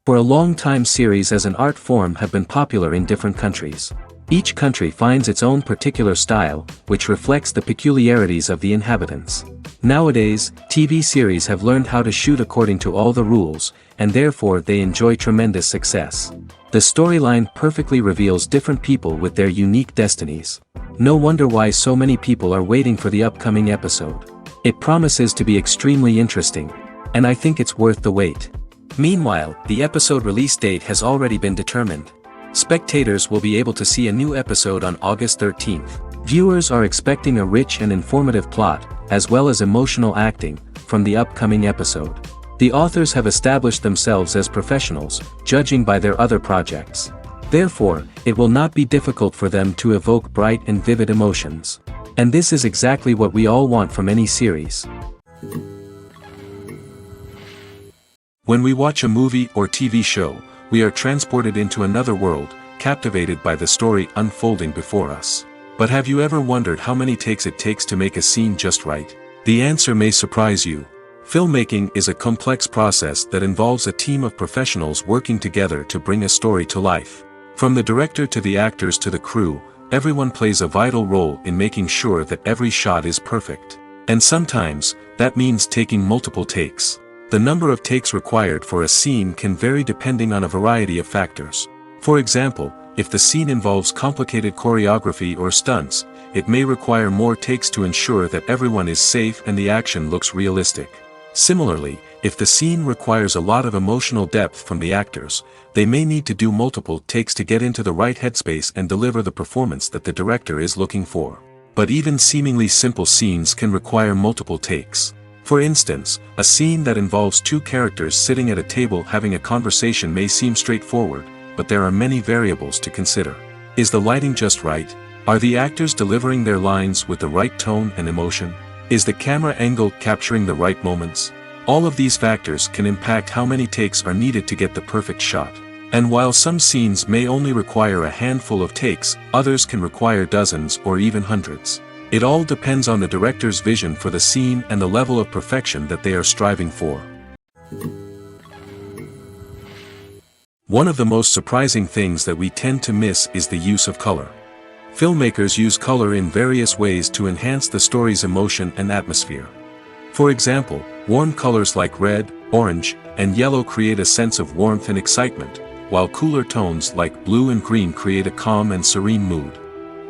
For a long time, series as an art form have been popular in different countries. Each country finds its own particular style, which reflects the peculiarities of the inhabitants. Nowadays, TV series have learned how to shoot according to all the rules, and therefore they enjoy tremendous success. The storyline perfectly reveals different people with their unique destinies. No wonder why so many people are waiting for the upcoming episode. It promises to be extremely interesting, and I think it's worth the wait. Meanwhile, the episode release date has already been determined. Spectators will be able to see a new episode on August 13th. Viewers are expecting a rich and informative plot, as well as emotional acting, from the upcoming episode. The authors have established themselves as professionals, judging by their other projects. Therefore, it will not be difficult for them to evoke bright and vivid emotions. And this is exactly what we all want from any series. When we watch a movie or TV show, we are transported into another world, captivated by the story unfolding before us. But have you ever wondered how many takes it takes to make a scene just right? The answer may surprise you. Filmmaking is a complex process that involves a team of professionals working together to bring a story to life. From the director to the actors to the crew, everyone plays a vital role in making sure that every shot is perfect. And sometimes, that means taking multiple takes. The number of takes required for a scene can vary depending on a variety of factors. For example, if the scene involves complicated choreography or stunts, it may require more takes to ensure that everyone is safe and the action looks realistic. Similarly, if the scene requires a lot of emotional depth from the actors, they may need to do multiple takes to get into the right headspace and deliver the performance that the director is looking for. But even seemingly simple scenes can require multiple takes. For instance, a scene that involves two characters sitting at a table having a conversation may seem straightforward, but there are many variables to consider. Is the lighting just right? Are the actors delivering their lines with the right tone and emotion? Is the camera angle capturing the right moments? All of these factors can impact how many takes are needed to get the perfect shot. And while some scenes may only require a handful of takes, others can require dozens or even hundreds. It all depends on the director's vision for the scene and the level of perfection that they are striving for. One of the most surprising things that we tend to miss is the use of color. Filmmakers use color in various ways to enhance the story's emotion and atmosphere. For example, warm colors like red, orange, and yellow create a sense of warmth and excitement, while cooler tones like blue and green create a calm and serene mood.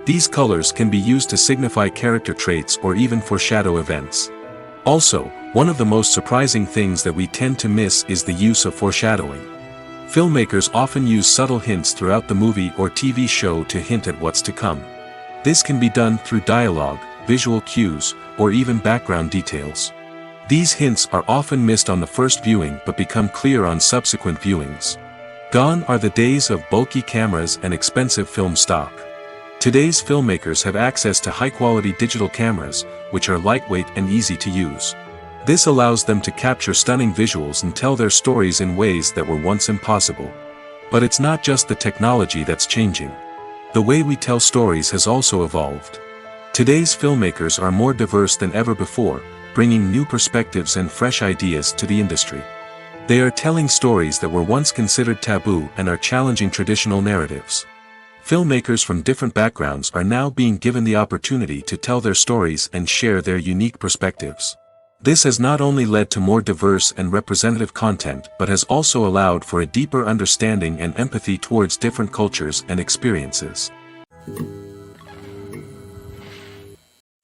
These colors can be used to signify character traits or even foreshadow events. Also, one of the most surprising things that we tend to miss is the use of foreshadowing. Filmmakers often use subtle hints throughout the movie or TV show to hint at what's to come. This can be done through dialogue, visual cues, or even background details. These hints are often missed on the first viewing but become clear on subsequent viewings. Gone are the days of bulky cameras and expensive film stock. Today's filmmakers have access to high-quality digital cameras, which are lightweight and easy to use. This allows them to capture stunning visuals and tell their stories in ways that were once impossible. But it's not just the technology that's changing. The way we tell stories has also evolved. Today's filmmakers are more diverse than ever before, bringing new perspectives and fresh ideas to the industry. They are telling stories that were once considered taboo and are challenging traditional narratives. Filmmakers from different backgrounds are now being given the opportunity to tell their stories and share their unique perspectives. This has not only led to more diverse and representative content but has also allowed for a deeper understanding and empathy towards different cultures and experiences.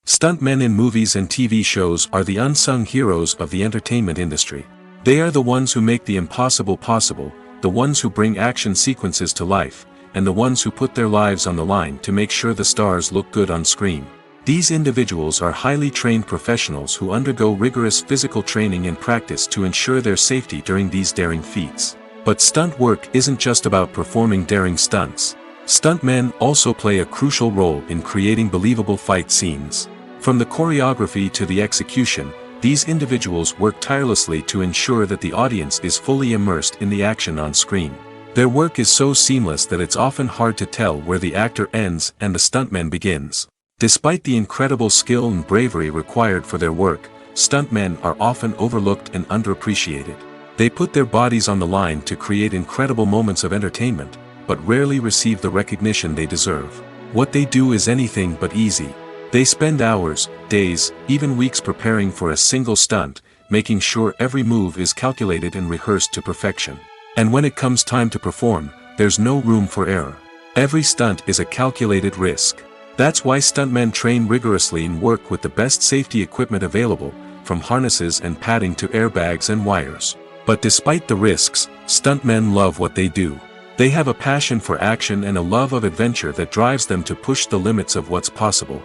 Stuntmen in movies and TV shows are the unsung heroes of the entertainment industry. They are the ones who make the impossible possible, the ones who bring action sequences to life, and the ones who put their lives on the line to make sure the stars look good on screen. These individuals are highly trained professionals who undergo rigorous physical training and practice to ensure their safety during these daring feats. But stunt work isn't just about performing daring stunts. Stuntmen also play a crucial role in creating believable fight scenes. From the choreography to the execution, these individuals work tirelessly to ensure that the audience is fully immersed in the action on screen. Their work is so seamless that it's often hard to tell where the actor ends and the stuntman begins. Despite the incredible skill and bravery required for their work, stuntmen are often overlooked and underappreciated. They put their bodies on the line to create incredible moments of entertainment, but rarely receive the recognition they deserve. What they do is anything but easy. They spend hours, days, even weeks preparing for a single stunt, making sure every move is calculated and rehearsed to perfection. And when it comes time to perform, there's no room for error. Every stunt is a calculated risk. That's why stuntmen train rigorously and work with the best safety equipment available, from harnesses and padding to airbags and wires. But despite the risks, stuntmen love what they do. They have a passion for action and a love of adventure that drives them to push the limits of what's possible.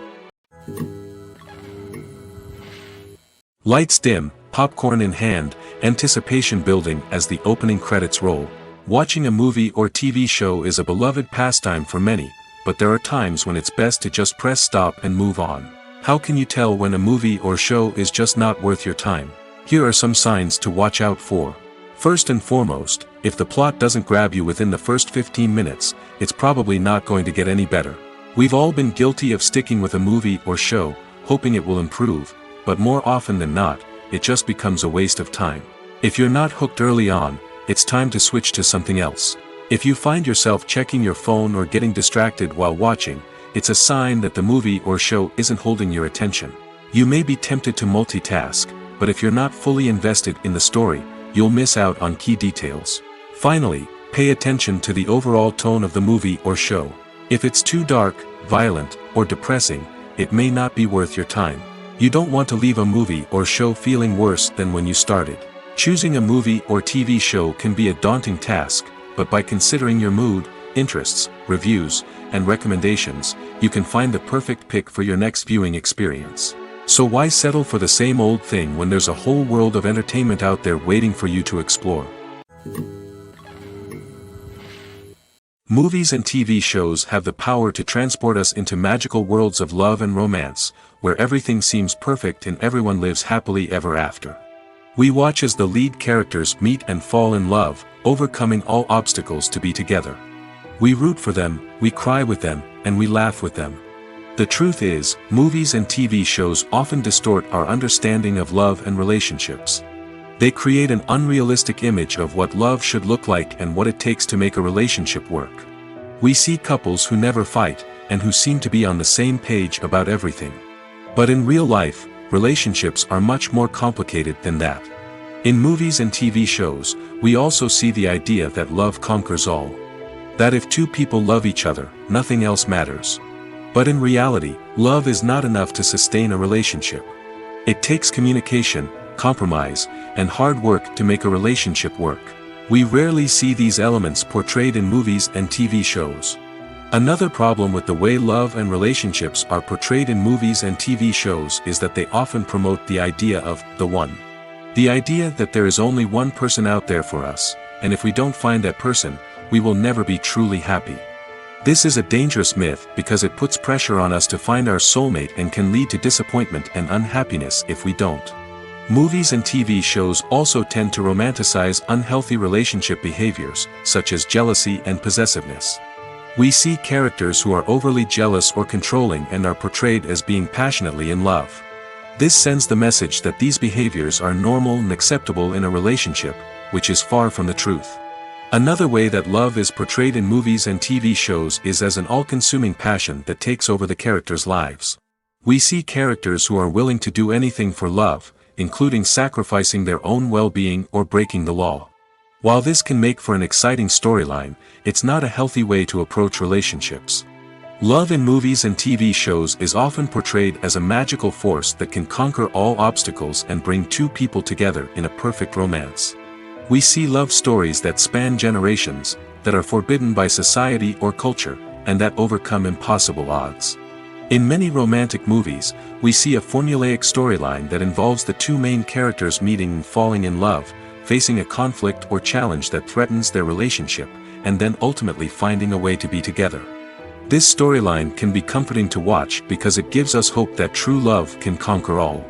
Lights dim, popcorn in hand, anticipation building as the opening credits roll. Watching a movie or TV show is a beloved pastime for many, but there are times when it's best to just press stop and move on. How can you tell when a movie or show is just not worth your time? Here are some signs to watch out for. First and foremost, if the plot doesn't grab you within the first 15 minutes, it's probably not going to get any better. We've all been guilty of sticking with a movie or show, hoping it will improve, but more often than not, it just becomes a waste of time. If you're not hooked early on, it's time to switch to something else. If you find yourself checking your phone or getting distracted while watching, it's a sign that the movie or show isn't holding your attention. You may be tempted to multitask, but if you're not fully invested in the story, you'll miss out on key details. Finally, pay attention to the overall tone of the movie or show. If it's too dark, violent, or depressing, it may not be worth your time. You don't want to leave a movie or show feeling worse than when you started. Choosing a movie or TV show can be a daunting task, but by considering your mood, interests, reviews, and recommendations, you can find the perfect pick for your next viewing experience. So why settle for the same old thing when there's a whole world of entertainment out there waiting for you to explore? Movies and TV shows have the power to transport us into magical worlds of love and romance, where everything seems perfect and everyone lives happily ever after. We watch as the lead characters meet and fall in love, overcoming all obstacles to be together. We root for them, we cry with them, and we laugh with them. The truth is, movies and TV shows often distort our understanding of love and relationships. They create an unrealistic image of what love should look like and what it takes to make a relationship work. We see couples who never fight, and who seem to be on the same page about everything. But in real life, relationships are much more complicated than that. In movies and TV shows, we also see the idea that love conquers all. That if two people love each other, nothing else matters. But in reality, love is not enough to sustain a relationship. It takes communication, compromise, and hard work to make a relationship work. We rarely see these elements portrayed in movies and TV shows. Another problem with the way love and relationships are portrayed in movies and TV shows is that they often promote the idea of the one. The idea that there is only one person out there for us, and if we don't find that person, we will never be truly happy. This is a dangerous myth because it puts pressure on us to find our soulmate and can lead to disappointment and unhappiness if we don't. Movies and TV shows also tend to romanticize unhealthy relationship behaviors, such as jealousy and possessiveness. We see characters who are overly jealous or controlling and are portrayed as being passionately in love. This sends the message that these behaviors are normal and acceptable in a relationship, which is far from the truth. Another way that love is portrayed in movies and TV shows is as an all-consuming passion that takes over the characters' lives. We see characters who are willing to do anything for love, including sacrificing their own well-being or breaking the law. While this can make for an exciting storyline, it's not a healthy way to approach relationships. Love in movies and TV shows is often portrayed as a magical force that can conquer all obstacles and bring two people together in a perfect romance. We see love stories that span generations, that are forbidden by society or culture, and that overcome impossible odds. In many romantic movies, we see a formulaic storyline that involves the two main characters meeting and falling in love, facing a conflict or challenge that threatens their relationship, and then ultimately finding a way to be together. This storyline can be comforting to watch because it gives us hope that true love can conquer all.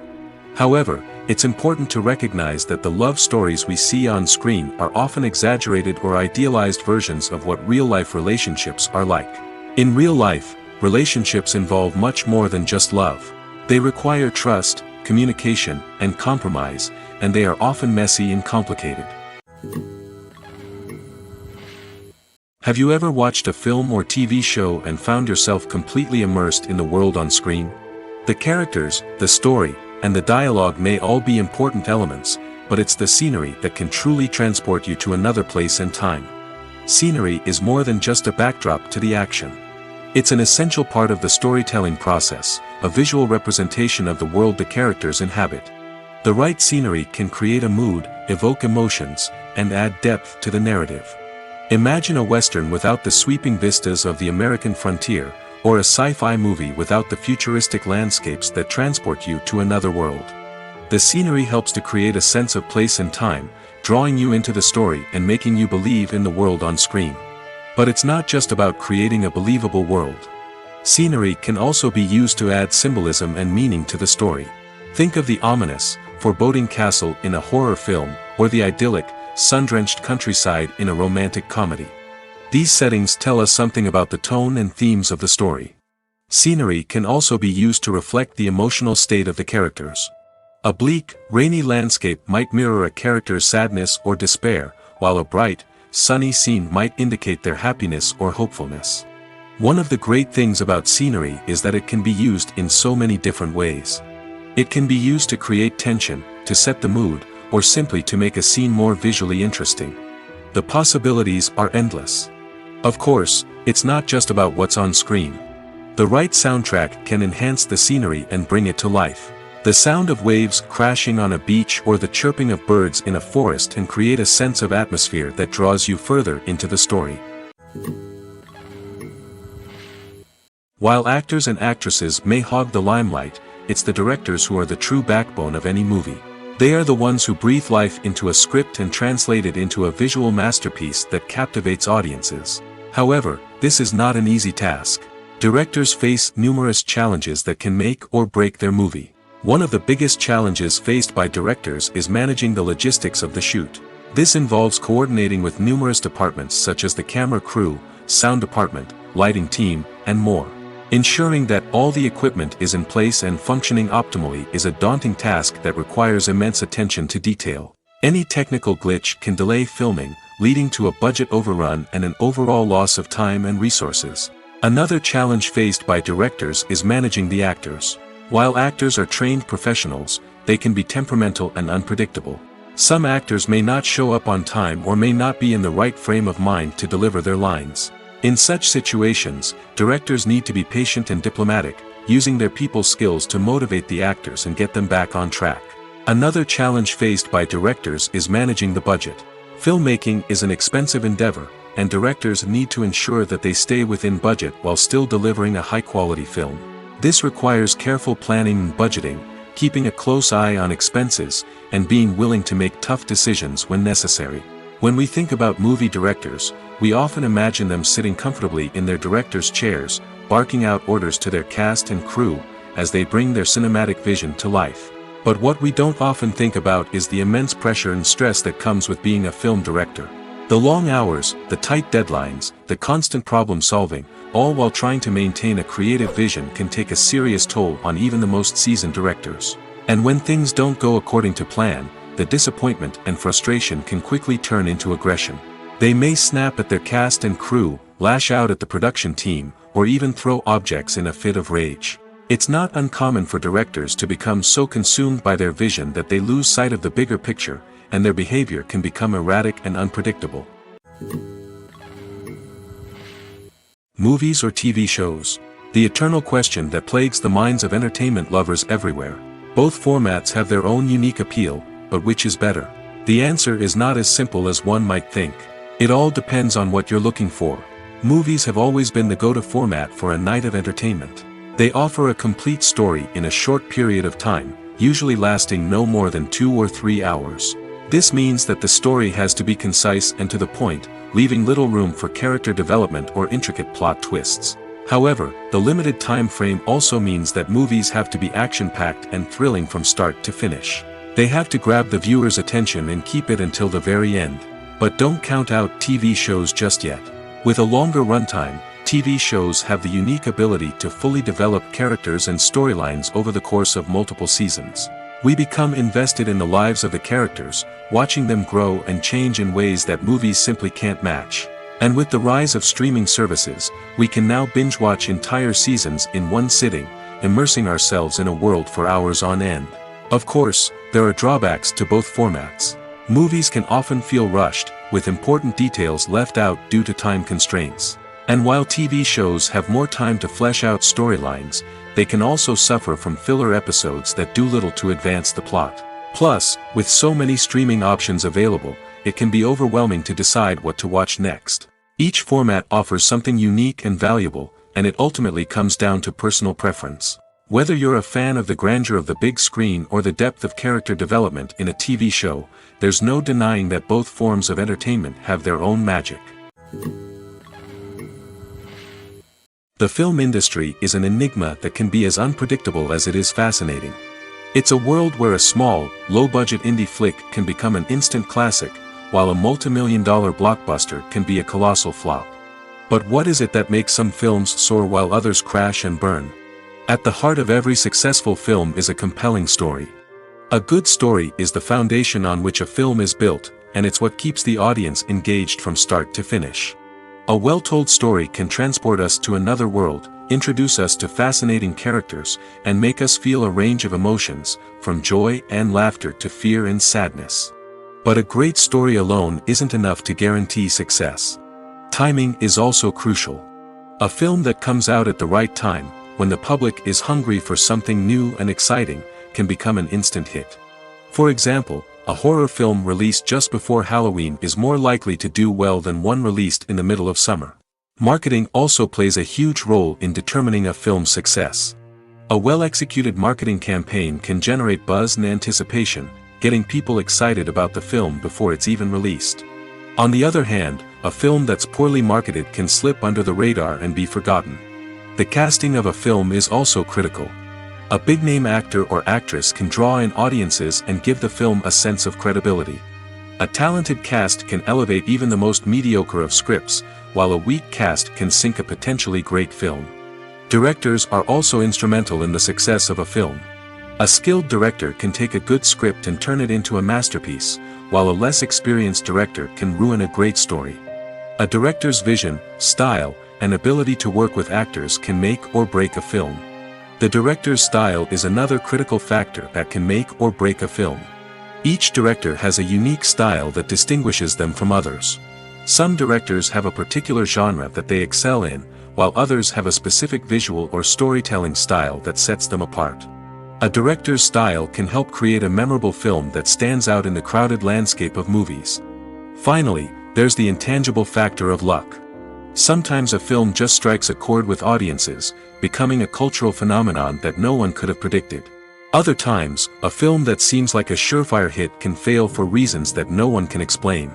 However, it's important to recognize that the love stories we see on screen are often exaggerated or idealized versions of what real-life relationships are like. In real life, relationships involve much more than just love. They require trust, communication, and compromise, and they are often messy and complicated. Have you ever watched a film or TV show and found yourself completely immersed in the world on screen? The characters, the story, and the dialogue may all be important elements, but it's the scenery that can truly transport you to another place and time. Scenery is more than just a backdrop to the action. It's an essential part of the storytelling process, a visual representation of the world the characters inhabit. The right scenery can create a mood, evoke emotions, and add depth to the narrative. Imagine a Western without the sweeping vistas of the American frontier, or a sci-fi movie without the futuristic landscapes that transport you to another world. The scenery helps to create a sense of place and time, drawing you into the story and making you believe in the world on screen. But it's not just about creating a believable world. Scenery can also be used to add symbolism and meaning to the story. Think of the ominous, foreboding castle in a horror film, or the idyllic, sun-drenched countryside in a romantic comedy. These settings tell us something about the tone and themes of the story. Scenery can also be used to reflect the emotional state of the characters. A bleak, rainy landscape might mirror a character's sadness or despair, while a bright, sunny scene might indicate their happiness or hopefulness. One of the great things about scenery is that it can be used in so many different ways. It can be used to create tension, to set the mood, or simply to make a scene more visually interesting. The possibilities are endless. Of course, it's not just about what's on screen. The right soundtrack can enhance the scenery and bring it to life. The sound of waves crashing on a beach or the chirping of birds in a forest can create a sense of atmosphere that draws you further into the story. While actors and actresses may hog the limelight, it's the directors who are the true backbone of any movie. They are the ones who breathe life into a script and translate it into a visual masterpiece that captivates audiences. However, this is not an easy task. Directors face numerous challenges that can make or break their movie. One of the biggest challenges faced by directors is managing the logistics of the shoot. This involves coordinating with numerous departments such as the camera crew, sound department, lighting team, and more. Ensuring that all the equipment is in place and functioning optimally is a daunting task that requires immense attention to detail. Any technical glitch can delay filming, leading to a budget overrun and an overall loss of time and resources. Another challenge faced by directors is managing the actors. While actors are trained professionals, they can be temperamental and unpredictable. Some actors may not show up on time or may not be in the right frame of mind to deliver their lines. In such situations, directors need to be patient and diplomatic, using their people skills to motivate the actors and get them back on track. Another challenge faced by directors is managing the budget. Filmmaking is an expensive endeavor, and directors need to ensure that they stay within budget while still delivering a high-quality film. This requires careful planning and budgeting, keeping a close eye on expenses, and being willing to make tough decisions when necessary. When we think about movie directors, we often imagine them sitting comfortably in their director's chairs, barking out orders to their cast and crew, as they bring their cinematic vision to life. But what we don't often think about is the immense pressure and stress that comes with being a film director. The long hours, the tight deadlines, the constant problem solving, all while trying to maintain a creative vision can take a serious toll on even the most seasoned directors. And when things don't go according to plan, the disappointment and frustration can quickly turn into aggression. They may snap at their cast and crew, lash out at the production team, or even throw objects in a fit of rage. It's not uncommon for directors to become so consumed by their vision that they lose sight of the bigger picture, and their behavior can become erratic and unpredictable. Movies or TV shows? The eternal question that plagues the minds of entertainment lovers everywhere. Both formats have their own unique appeal, but which is better? The answer is not as simple as one might think. It all depends on what you're looking for. Movies have always been the go-to format for a night of entertainment. They offer a complete story in a short period of time, usually lasting no more than 2 or 3 hours. This means that the story has to be concise and to the point, leaving little room for character development or intricate plot twists. However, the limited time frame also means that movies have to be action-packed and thrilling from start to finish. They have to grab the viewer's attention and keep it until the very end. But don't count out TV shows just yet. With a longer runtime, TV shows have the unique ability to fully develop characters and storylines over the course of multiple seasons. We become invested in the lives of the characters, watching them grow and change in ways that movies simply can't match. And with the rise of streaming services, we can now binge-watch entire seasons in one sitting, immersing ourselves in a world for hours on end. Of course, there are drawbacks to both formats. Movies can often feel rushed, with important details left out due to time constraints. And while TV shows have more time to flesh out storylines, they can also suffer from filler episodes that do little to advance the plot. Plus, with so many streaming options available, it can be overwhelming to decide what to watch next. Each format offers something unique and valuable, and it ultimately comes down to personal preference. Whether you're a fan of the grandeur of the big screen or the depth of character development in a TV show, there's no denying that both forms of entertainment have their own magic. The film industry is an enigma that can be as unpredictable as it is fascinating. It's a world where a small, low-budget indie flick can become an instant classic, while a multi-million-dollar blockbuster can be a colossal flop. But what is it that makes some films soar while others crash and burn? At the heart of every successful film is a compelling story. A good story is the foundation on which a film is built, and it's what keeps the audience engaged from start to finish. A well-told story can transport us to another world, introduce us to fascinating characters, and make us feel a range of emotions, from joy and laughter to fear and sadness. But a great story alone isn't enough to guarantee success. Timing is also crucial. A film that comes out at the right time, when the public is hungry for something new and exciting, can become an instant hit. For example, a horror film released just before Halloween is more likely to do well than one released in the middle of summer. Marketing also plays a huge role in determining a film's success. A well-executed marketing campaign can generate buzz and anticipation, getting people excited about the film before it's even released. On the other hand, a film that's poorly marketed can slip under the radar and be forgotten. The casting of a film is also critical. A big-name actor or actress can draw in audiences and give the film a sense of credibility. A talented cast can elevate even the most mediocre of scripts, while a weak cast can sink a potentially great film. Directors are also instrumental in the success of a film. A skilled director can take a good script and turn it into a masterpiece, while a less experienced director can ruin a great story. A director's vision, style, and ability to work with actors can make or break a film. The director's style is another critical factor that can make or break a film. Each director has a unique style that distinguishes them from others. Some directors have a particular genre that they excel in, while others have a specific visual or storytelling style that sets them apart. A director's style can help create a memorable film that stands out in the crowded landscape of movies. Finally, there's the intangible factor of luck. Sometimes a film just strikes a chord with audiences, becoming a cultural phenomenon that no one could have predicted. Other times, a film that seems like a surefire hit can fail for reasons that no one can explain.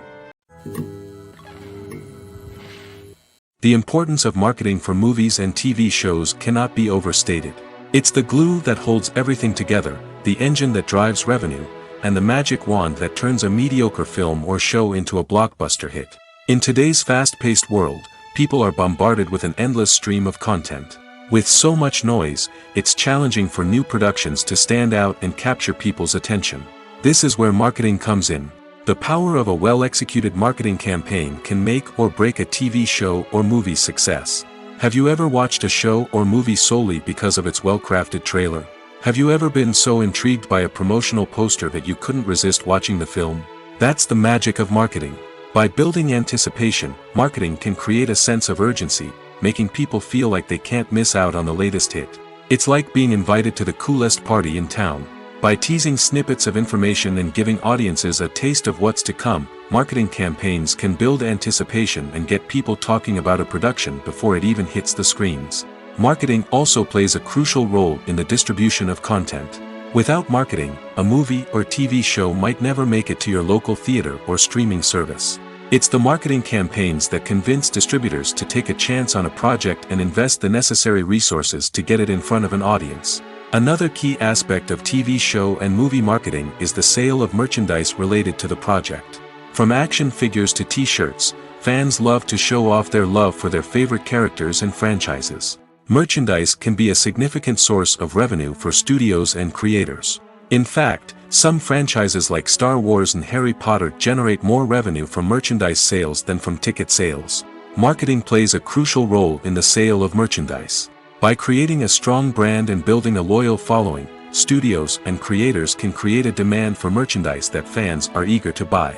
The importance of marketing for movies and TV shows cannot be overstated. It's the glue that holds everything together, the engine that drives revenue, and the magic wand that turns a mediocre film or show into a blockbuster hit. In today's fast-paced world, people are bombarded with an endless stream of content. With so much noise, it's challenging for new productions to stand out and capture people's attention. This is where marketing comes in. The power of a well-executed marketing campaign can make or break a TV show or movie's success. Have you ever watched a show or movie solely because of its well-crafted trailer? Have you ever been so intrigued by a promotional poster that you couldn't resist watching the film? That's the magic of marketing. By building anticipation, marketing can create a sense of urgency, making people feel like they can't miss out on the latest hit. It's like being invited to the coolest party in town. By teasing snippets of information and giving audiences a taste of what's to come, marketing campaigns can build anticipation and get people talking about a production before it even hits the screens. Marketing also plays a crucial role in the distribution of content. Without marketing, a movie or TV show might never make it to your local theater or streaming service. It's the marketing campaigns that convince distributors to take a chance on a project and invest the necessary resources to get it in front of an audience. Another key aspect of TV show and movie marketing is the sale of merchandise related to the project. From action figures to t-shirts, fans love to show off their love for their favorite characters and franchises. Merchandise can be a significant source of revenue for studios and creators. In fact, some franchises like Star Wars and Harry Potter generate more revenue from merchandise sales than from ticket sales. Marketing plays a crucial role in the sale of merchandise. By creating a strong brand and building a loyal following, studios and creators can create a demand for merchandise that fans are eager to buy.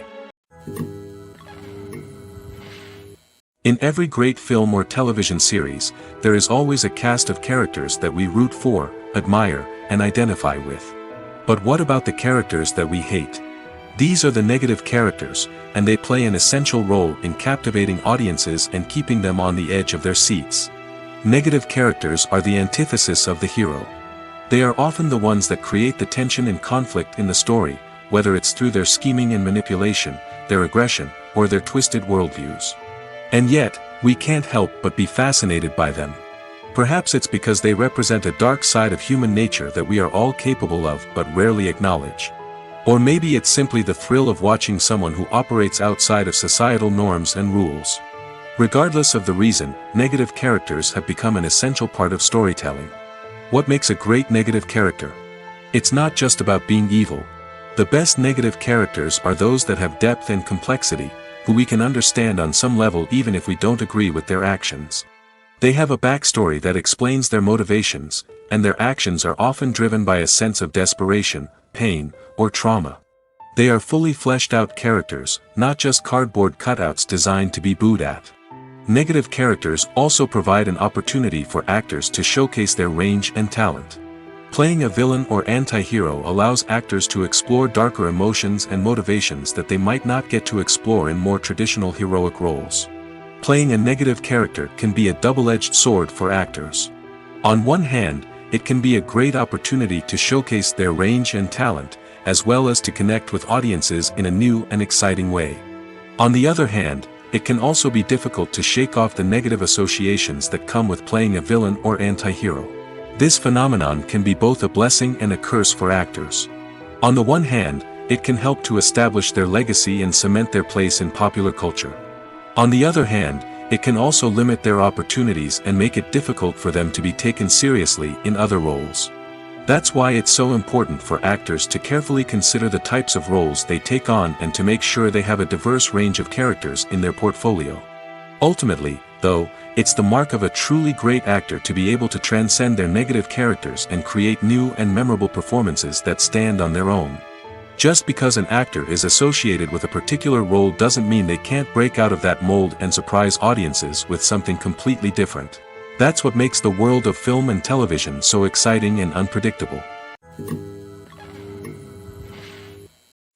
In every great film or television series, there is always a cast of characters that we root for, admire, and identify with. But what about the characters that we hate? These are the negative characters, and they play an essential role in captivating audiences and keeping them on the edge of their seats. Negative characters are the antithesis of the hero. They are often the ones that create the tension and conflict in the story, whether it's through their scheming and manipulation, their aggression, or their twisted worldviews. And yet, we can't help but be fascinated by them. Perhaps it's because they represent a dark side of human nature that we are all capable of but rarely acknowledge. Or maybe it's simply the thrill of watching someone who operates outside of societal norms and rules. Regardless of the reason, negative characters have become an essential part of storytelling. What makes a great negative character? It's not just about being evil. The best negative characters are those that have depth and complexity, who we can understand on some level even if we don't agree with their actions. They have a backstory that explains their motivations, and their actions are often driven by a sense of desperation, pain, or trauma. They are fully fleshed out characters, not just cardboard cutouts designed to be booed at. Negative characters also provide an opportunity for actors to showcase their range and talent. Playing a villain or anti-hero allows actors to explore darker emotions and motivations that they might not get to explore in more traditional heroic roles. Playing a negative character can be a double-edged sword for actors. On one hand, it can be a great opportunity to showcase their range and talent, as well as to connect with audiences in a new and exciting way. On the other hand, it can also be difficult to shake off the negative associations that come with playing a villain or anti-hero. This phenomenon can be both a blessing and a curse for actors. On the one hand, it can help to establish their legacy and cement their place in popular culture. On the other hand, it can also limit their opportunities and make it difficult for them to be taken seriously in other roles. That's why it's so important for actors to carefully consider the types of roles they take on and to make sure they have a diverse range of characters in their portfolio. Ultimately, though, it's the mark of a truly great actor to be able to transcend their negative characters and create new and memorable performances that stand on their own. Just because an actor is associated with a particular role doesn't mean they can't break out of that mold and surprise audiences with something completely different. That's what makes the world of film and television so exciting and unpredictable.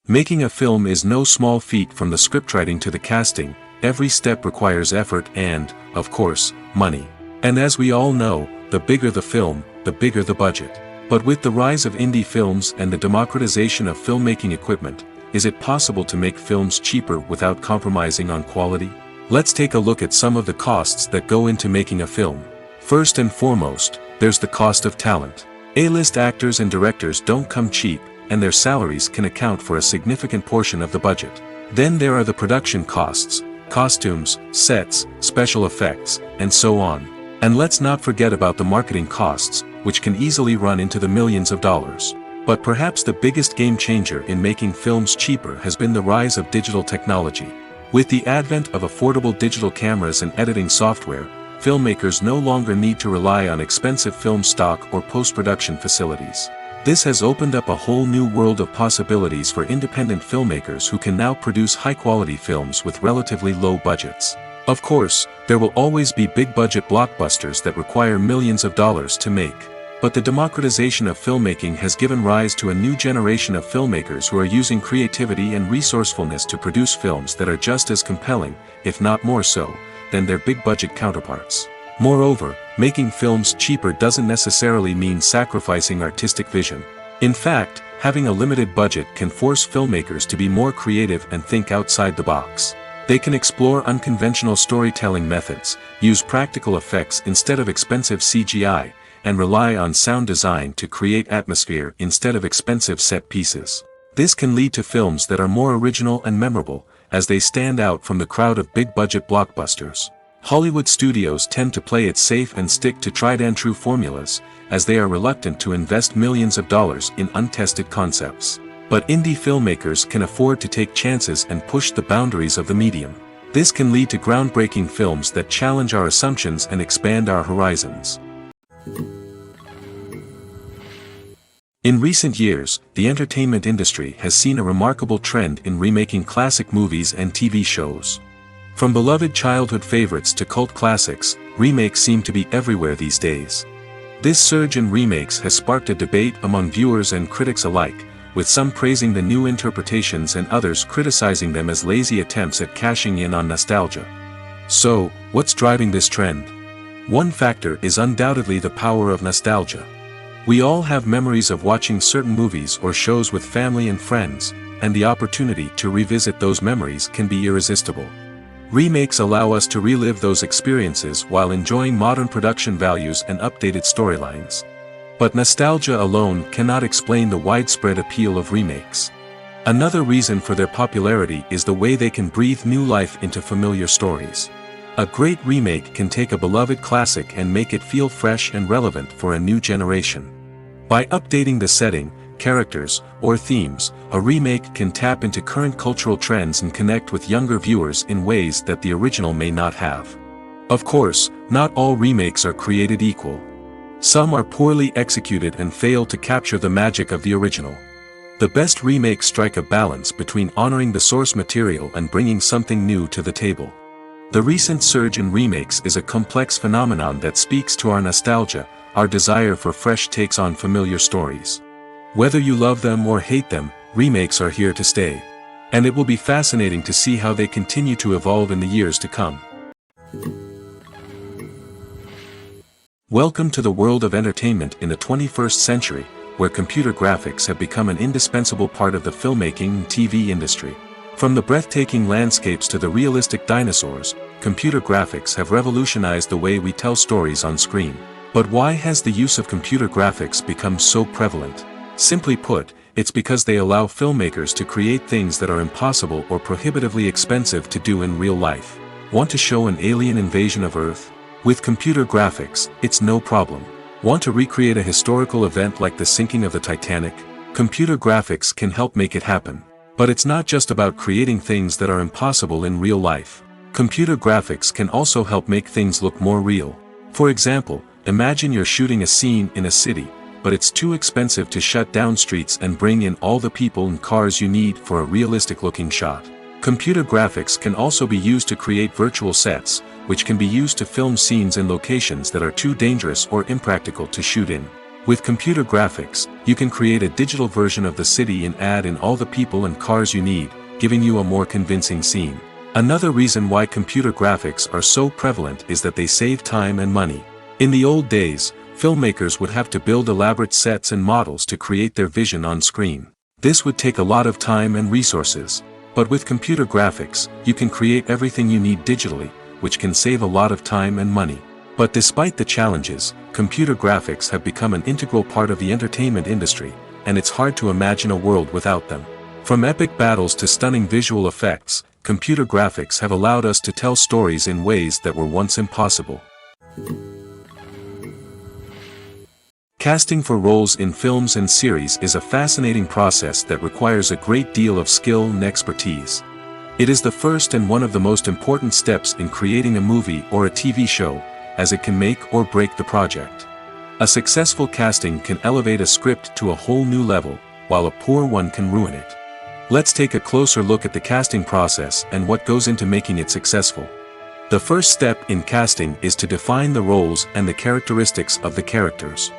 Making a film is no small feat. From the scriptwriting to the casting, every step requires effort and, of course, money. And as we all know, the bigger the film, the bigger the budget. But with the rise of indie films and the democratization of filmmaking equipment, is it possible to make films cheaper without compromising on quality? Let's take a look at some of the costs that go into making a film. First and foremost, there's the cost of talent. A-list actors and directors don't come cheap, and their salaries can account for a significant portion of the budget. Then there are the production costs, costumes, sets, special effects, and so on. And let's not forget about the marketing costs, which can easily run into the millions of dollars. But perhaps the biggest game changer in making films cheaper has been the rise of digital technology. With the advent of affordable digital cameras and editing software, filmmakers no longer need to rely on expensive film stock or post-production facilities. This has opened up a whole new world of possibilities for independent filmmakers who can now produce high-quality films with relatively low budgets. Of course, there will always be big-budget blockbusters that require millions of dollars to make. But the democratization of filmmaking has given rise to a new generation of filmmakers who are using creativity and resourcefulness to produce films that are just as compelling, if not more so, than their big-budget counterparts. Moreover, making films cheaper doesn't necessarily mean sacrificing artistic vision. In fact, having a limited budget can force filmmakers to be more creative and think outside the box. They can explore unconventional storytelling methods, use practical effects instead of expensive CGI, and rely on sound design to create atmosphere instead of expensive set pieces. This can lead to films that are more original and memorable, as they stand out from the crowd of big-budget blockbusters. Hollywood studios tend to play it safe and stick to tried-and-true formulas, as they are reluctant to invest millions of dollars in untested concepts. But indie filmmakers can afford to take chances and push the boundaries of the medium. This can lead to groundbreaking films that challenge our assumptions and expand our horizons. In recent years, the entertainment industry has seen a remarkable trend in remaking classic movies and TV shows. From beloved childhood favorites to cult classics, remakes seem to be everywhere these days. This surge in remakes has sparked a debate among viewers and critics alike, with some praising the new interpretations and others criticizing them as lazy attempts at cashing in on nostalgia. So, what's driving this trend? One factor is undoubtedly the power of nostalgia. We all have memories of watching certain movies or shows with family and friends, and the opportunity to revisit those memories can be irresistible. Remakes allow us to relive those experiences while enjoying modern production values and updated storylines. But nostalgia alone cannot explain the widespread appeal of remakes. Another reason for their popularity is the way they can breathe new life into familiar stories. A great remake can take a beloved classic and make it feel fresh and relevant for a new generation. By updating the setting, characters, or themes, a remake can tap into current cultural trends and connect with younger viewers in ways that the original may not have. Of course, not all remakes are created equal. Some are poorly executed and fail to capture the magic of the original. The best remakes strike a balance between honoring the source material and bringing something new to the table. The recent surge in remakes is a complex phenomenon that speaks to our nostalgia, our desire for fresh takes on familiar stories. Whether you love them or hate them, remakes are here to stay. And it will be fascinating to see how they continue to evolve in the years to come. Welcome to the world of entertainment in the 21st century, where computer graphics have become an indispensable part of the filmmaking and TV industry. From the breathtaking landscapes to the realistic dinosaurs, computer graphics have revolutionized the way we tell stories on screen. But why has the use of computer graphics become so prevalent? Simply put, it's because they allow filmmakers to create things that are impossible or prohibitively expensive to do in real life. Want to show an alien invasion of Earth? With computer graphics, it's no problem. Want to recreate a historical event like the sinking of the Titanic? Computer graphics can help make it happen. But it's not just about creating things that are impossible in real life. Computer graphics can also help make things look more real. For example, imagine you're shooting a scene in a city, but it's too expensive to shut down streets and bring in all the people and cars you need for a realistic-looking shot. Computer graphics can also be used to create virtual sets, which can be used to film scenes in locations that are too dangerous or impractical to shoot in. With computer graphics, you can create a digital version of the city and add in all the people and cars you need, giving you a more convincing scene. Another reason why computer graphics are so prevalent is that they save time and money. In the old days, filmmakers would have to build elaborate sets and models to create their vision on screen. This would take a lot of time and resources. But with computer graphics, you can create everything you need digitally, which can save a lot of time and money. But despite the challenges, computer graphics have become an integral part of the entertainment industry, and it's hard to imagine a world without them. From epic battles to stunning visual effects, computer graphics have allowed us to tell stories in ways that were once impossible. Casting for roles in films and series is a fascinating process that requires a great deal of skill and expertise. It is the first and one of the most important steps in creating a movie or a TV show, as it can make or break the project. A successful casting can elevate a script to a whole new level, while a poor one can ruin it. Let's take a closer look at the casting process and what goes into making it successful. The first step in casting is to define the roles and the characteristics of the characters.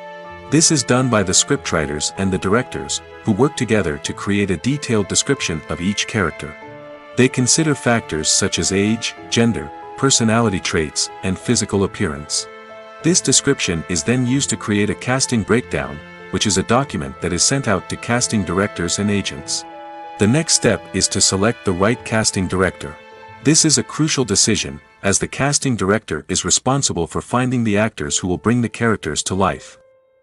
This is done by the scriptwriters and the directors, who work together to create a detailed description of each character. They consider factors such as age, gender, personality traits, and physical appearance. This description is then used to create a casting breakdown, which is a document that is sent out to casting directors and agents. The next step is to select the right casting director. This is a crucial decision, as the casting director is responsible for finding the actors who will bring the characters to life.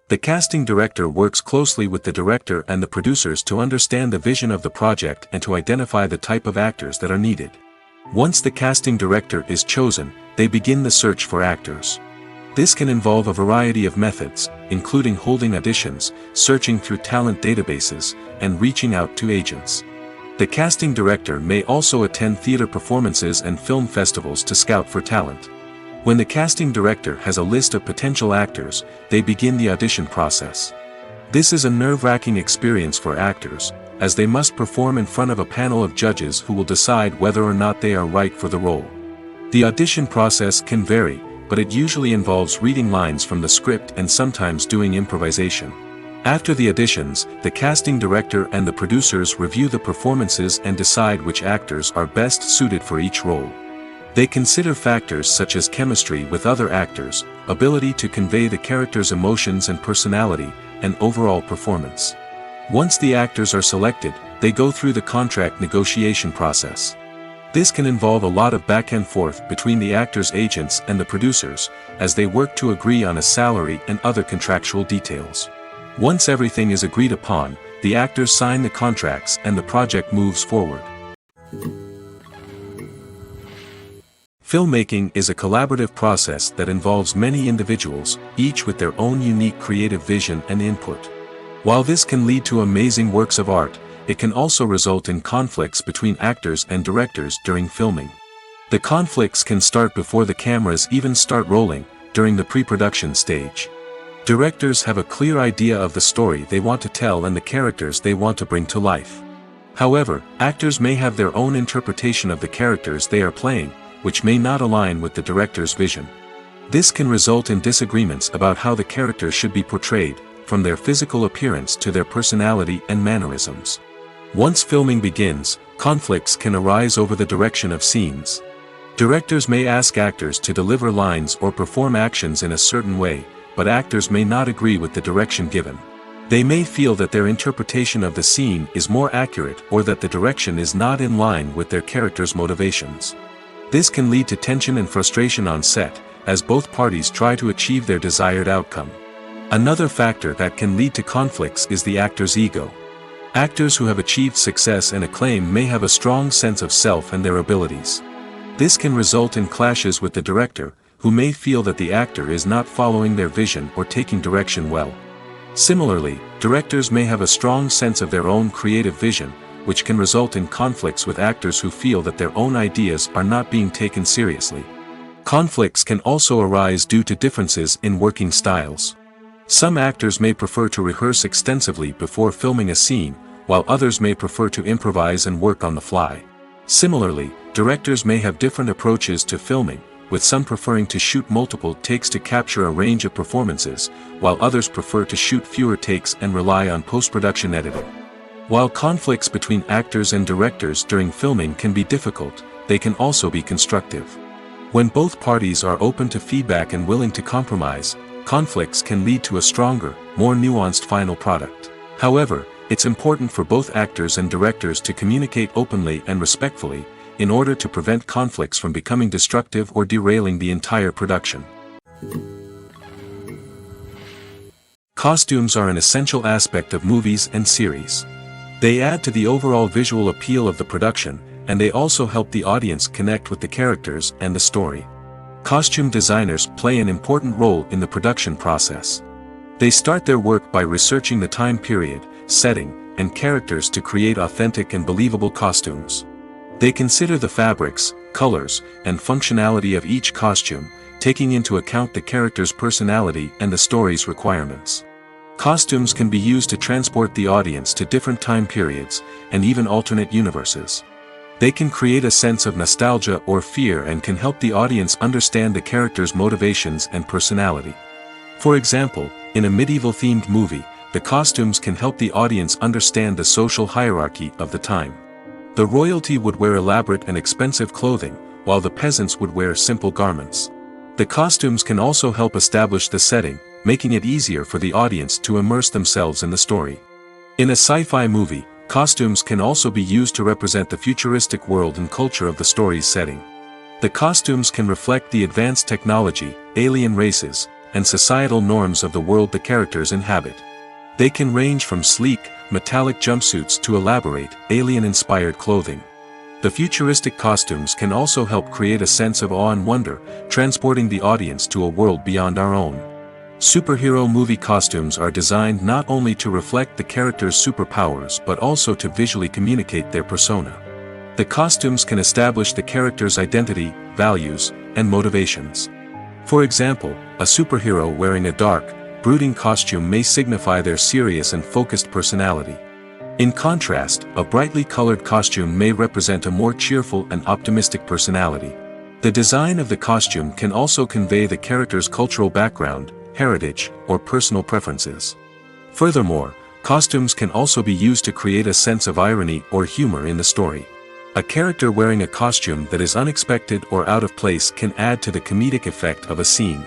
The casting director works closely with the director and the producers to understand the vision of the project and to identify the type of actors that are needed. Once the casting director is chosen, they begin the search for actors. This can involve a variety of methods, including holding auditions, searching through talent databases, and reaching out to agents. The casting director may also attend theater performances and film festivals to scout for talent. When the casting director has a list of potential actors, they begin the audition process. This is a nerve-wracking experience for actors, as they must perform in front of a panel of judges who will decide whether or not they are right for the role. The audition process can vary, but it usually involves reading lines from the script and sometimes doing improvisation. After the auditions, the casting director and the producers review the performances and decide which actors are best suited for each role. They consider factors such as chemistry with other actors, ability to convey the character's emotions and personality, and overall performance. Once the actors are selected, they go through the contract negotiation process. This can involve a lot of back and forth between the actors' agents and the producers, as they work to agree on a salary and other contractual details. Once everything is agreed upon, the actors sign the contracts and the project moves forward. Filmmaking is a collaborative process that involves many individuals, each with their own unique creative vision and input. While this can lead to amazing works of art, it can also result in conflicts between actors and directors during filming. The conflicts can start before the cameras even start rolling, during the pre-production stage. Directors have a clear idea of the story they want to tell and the characters they want to bring to life. However, actors may have their own interpretation of the characters they are playing, which may not align with the director's vision. This can result in disagreements about how the characters should be portrayed, from their physical appearance to their personality and mannerisms. Once filming begins, conflicts can arise over the direction of scenes. Directors may ask actors to deliver lines or perform actions in a certain way, but actors may not agree with the direction given. They may feel that their interpretation of the scene is more accurate or that the direction is not in line with their character's motivations. This can lead to tension and frustration on set, as both parties try to achieve their desired outcome. Another factor that can lead to conflicts is the actor's ego. Actors who have achieved success and acclaim may have a strong sense of self and their abilities. This can result in clashes with the director, who may feel that the actor is not following their vision or taking direction well. Similarly, directors may have a strong sense of their own creative vision, which can result in conflicts with actors who feel that their own ideas are not being taken seriously. Conflicts can also arise due to differences in working styles. Some actors may prefer to rehearse extensively before filming a scene, while others may prefer to improvise and work on the fly. Similarly, directors may have different approaches to filming, with some preferring to shoot multiple takes to capture a range of performances, while others prefer to shoot fewer takes and rely on post-production editing. While conflicts between actors and directors during filming can be difficult, they can also be constructive. When both parties are open to feedback and willing to compromise, conflicts can lead to a stronger, more nuanced final product. However, it's important for both actors and directors to communicate openly and respectfully, in order to prevent conflicts from becoming destructive or derailing the entire production. Costumes are an essential aspect of movies and series. They add to the overall visual appeal of the production, and they also help the audience connect with the characters and the story. Costume designers play an important role in the production process. They start their work by researching the time period, setting, and characters to create authentic and believable costumes. They consider the fabrics, colors, and functionality of each costume, taking into account the character's personality and the story's requirements. Costumes can be used to transport the audience to different time periods, and even alternate universes. They can create a sense of nostalgia or fear and can help the audience understand the character's motivations and personality. For example, in a medieval-themed movie, the costumes can help the audience understand the social hierarchy of the time. The royalty would wear elaborate and expensive clothing, while the peasants would wear simple garments. The costumes can also help establish the setting, making it easier for the audience to immerse themselves in the story. In a sci-fi movie, costumes can also be used to represent the futuristic world and culture of the story's setting. The costumes can reflect the advanced technology, alien races, and societal norms of the world the characters inhabit. They can range from sleek, metallic jumpsuits to elaborate, alien-inspired clothing. The futuristic costumes can also help create a sense of awe and wonder, transporting the audience to a world beyond our own. Superhero movie costumes are designed not only to reflect the character's superpowers but also to visually communicate their persona. The costumes can establish the character's identity, values, and motivations. For example, a superhero wearing a dark, brooding costume may signify their serious and focused personality. In contrast, a brightly colored costume may represent a more cheerful and optimistic personality. The design of the costume can also convey the character's cultural background, heritage, or personal preferences. Furthermore, costumes can also be used to create a sense of irony or humor in the story. A character wearing a costume that is unexpected or out of place can add to the comedic effect of a scene.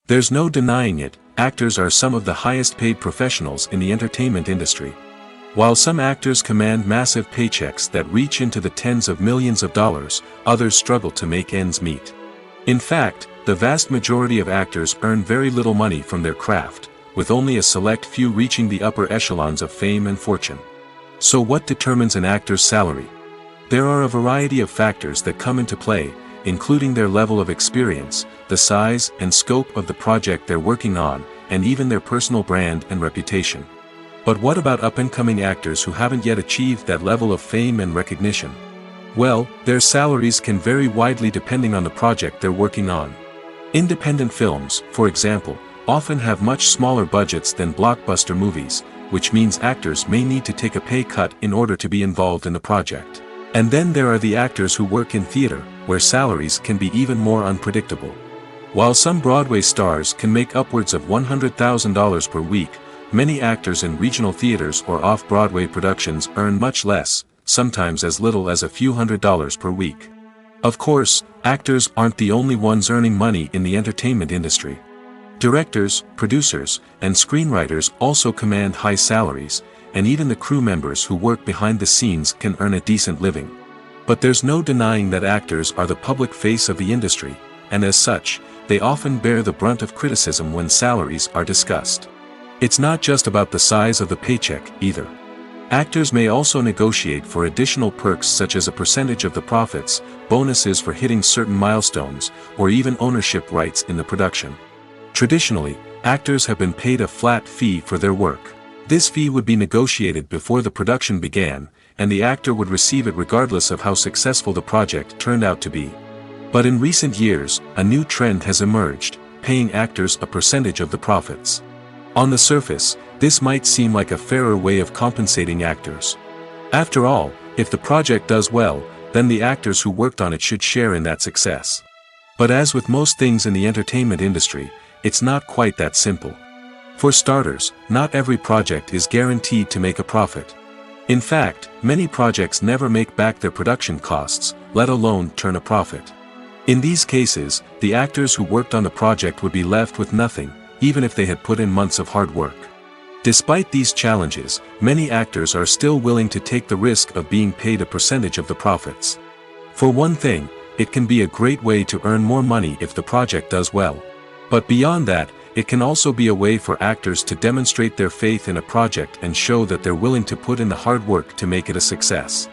There's no denying it, actors are some of the highest paid professionals in the entertainment industry. While some actors command massive paychecks that reach into the tens of millions of dollars, others struggle to make ends meet. In fact, the vast majority of actors earn very little money from their craft, with only a select few reaching the upper echelons of fame and fortune. So what determines an actor's salary? There are a variety of factors that come into play, including their level of experience, the size and scope of the project they're working on, and even their personal brand and reputation. But what about up-and-coming actors who haven't yet achieved that level of fame and recognition? Well, their salaries can vary widely depending on the project they're working on. Independent films, for example, often have much smaller budgets than blockbuster movies, which means actors may need to take a pay cut in order to be involved in the project. And then there are the actors who work in theater, where salaries can be even more unpredictable. While some Broadway stars can make upwards of $100,000 per week, many actors in regional theaters or off-Broadway productions earn much less, sometimes as little as a few $100s per week. Of course, actors aren't the only ones earning money in the entertainment industry. Directors, producers, and screenwriters also command high salaries, and even the crew members who work behind the scenes can earn a decent living. But there's no denying that actors are the public face of the industry, and as such, they often bear the brunt of criticism when salaries are discussed. It's not just about the size of the paycheck, either. Actors may also negotiate for additional perks such as a percentage of the profits, bonuses for hitting certain milestones, or even ownership rights in the production. Traditionally, actors have been paid a flat fee for their work. This fee would be negotiated before the production began, and the actor would receive it regardless of how successful the project turned out to be. But in recent years, a new trend has emerged, paying actors a percentage of the profits. On the surface, this might seem like a fairer way of compensating actors. After all, if the project does well, then the actors who worked on it should share in that success. But as with most things in the entertainment industry, it's not quite that simple. For starters, not every project is guaranteed to make a profit. In fact, many projects never make back their production costs, let alone turn a profit. In these cases, the actors who worked on the project would be left with nothing, even if they had put in months of hard work. Despite these challenges, many actors are still willing to take the risk of being paid a percentage of the profits. For one thing, it can be a great way to earn more money if the project does well. But beyond that, it can also be a way for actors to demonstrate their faith in a project and show that they're willing to put in the hard work to make it a success.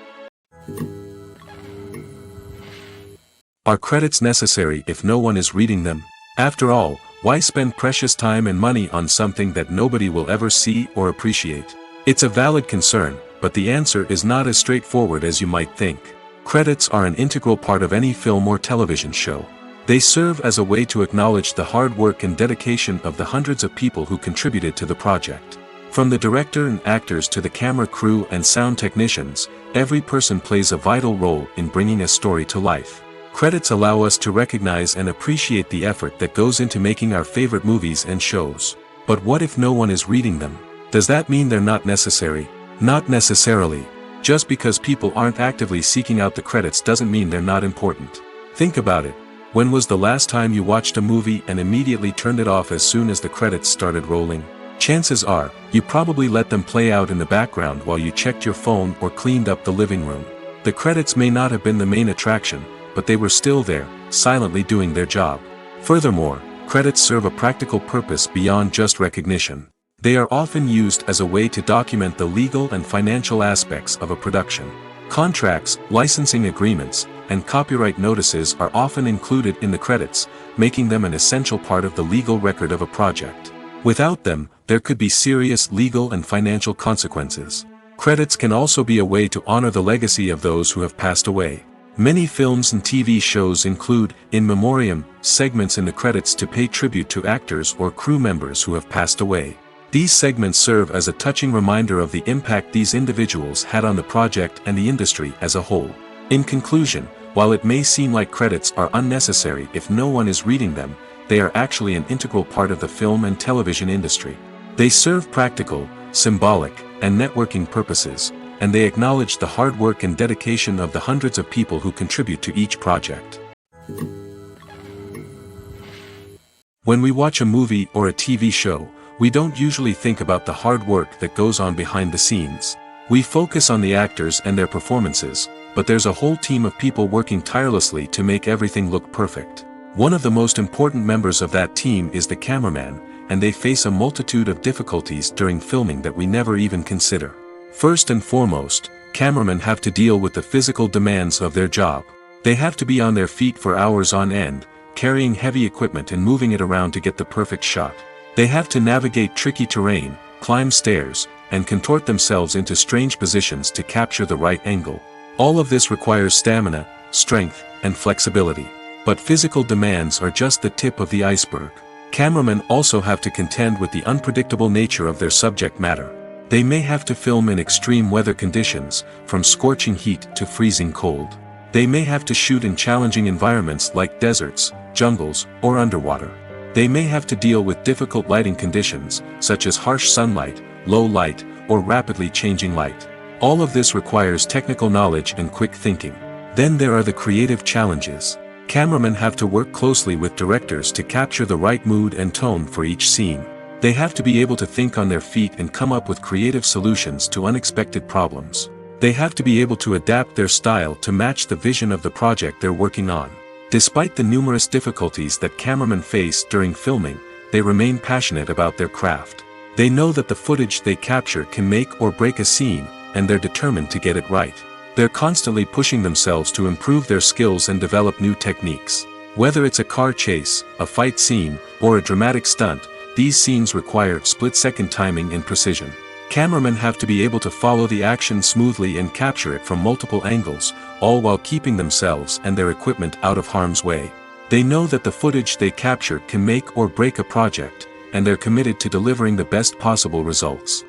Are credits necessary if no one is reading them? After all, why spend precious time and money on something that nobody will ever see or appreciate? It's a valid concern, but the answer is not as straightforward as you might think. Credits are an integral part of any film or television show. They serve as a way to acknowledge the hard work and dedication of the hundreds of people who contributed to the project. From the director and actors to the camera crew and sound technicians, every person plays a vital role in bringing a story to life. Credits allow us to recognize and appreciate the effort that goes into making our favorite movies and shows. But what if no one is reading them? Does that mean they're not necessary? Not necessarily. Just because people aren't actively seeking out the credits doesn't mean they're not important. Think about it. When was the last time you watched a movie and immediately turned it off as soon as the credits started rolling? Chances are, you probably let them play out in the background while you checked your phone or cleaned up the living room. The credits may not have been the main attraction, but they were still there, silently doing their job. Furthermore, credits serve a practical purpose beyond just recognition. They are often used as a way to document the legal and financial aspects of a production. Contracts, licensing agreements, and copyright notices are often included in the credits, making them an essential part of the legal record of a project. Without them, there could be serious legal and financial consequences. Credits can also be a way to honor the legacy of those who have passed away. Many films and TV shows include, in memoriam, segments in the credits to pay tribute to actors or crew members who have passed away. These segments serve as a touching reminder of the impact these individuals had on the project and the industry as a whole. In conclusion, while it may seem like credits are unnecessary if no one is reading them, they are actually an integral part of the film and television industry. They serve practical, symbolic, and networking purposes, and they acknowledge the hard work and dedication of the hundreds of people who contribute to each project. When we watch a movie or a TV show, we don't usually think about the hard work that goes on behind the scenes. We focus on the actors and their performances, but there's a whole team of people working tirelessly to make everything look perfect. One of the most important members of that team is the cameraman, and they face a multitude of difficulties during filming that we never even consider. First and foremost, cameramen have to deal with the physical demands of their job. They have to be on their feet for hours on end, carrying heavy equipment and moving it around to get the perfect shot. They have to navigate tricky terrain, climb stairs, and contort themselves into strange positions to capture the right angle. All of this requires stamina, strength, and flexibility. But physical demands are just the tip of the iceberg. Cameramen also have to contend with the unpredictable nature of their subject matter. They may have to film in extreme weather conditions, from scorching heat to freezing cold. They may have to shoot in challenging environments like deserts, jungles, or underwater. They may have to deal with difficult lighting conditions, such as harsh sunlight, low light, or rapidly changing light. All of this requires technical knowledge and quick thinking. Then there are the creative challenges. Cameramen have to work closely with directors to capture the right mood and tone for each scene. They have to be able to think on their feet and come up with creative solutions to unexpected problems. They have to be able to adapt their style to match the vision of the project they're working on. Despite the numerous difficulties that cameramen face during filming, they remain passionate about their craft. They know that the footage they capture can make or break a scene, and they're determined to get it right. They're constantly pushing themselves to improve their skills and develop new techniques. Whether it's a car chase, a fight scene, or a dramatic stunt, these scenes require split-second timing and precision. Cameramen have to be able to follow the action smoothly and capture it from multiple angles, all while keeping themselves and their equipment out of harm's way. They know that the footage they capture can make or break a project, and they're committed to delivering the best possible results.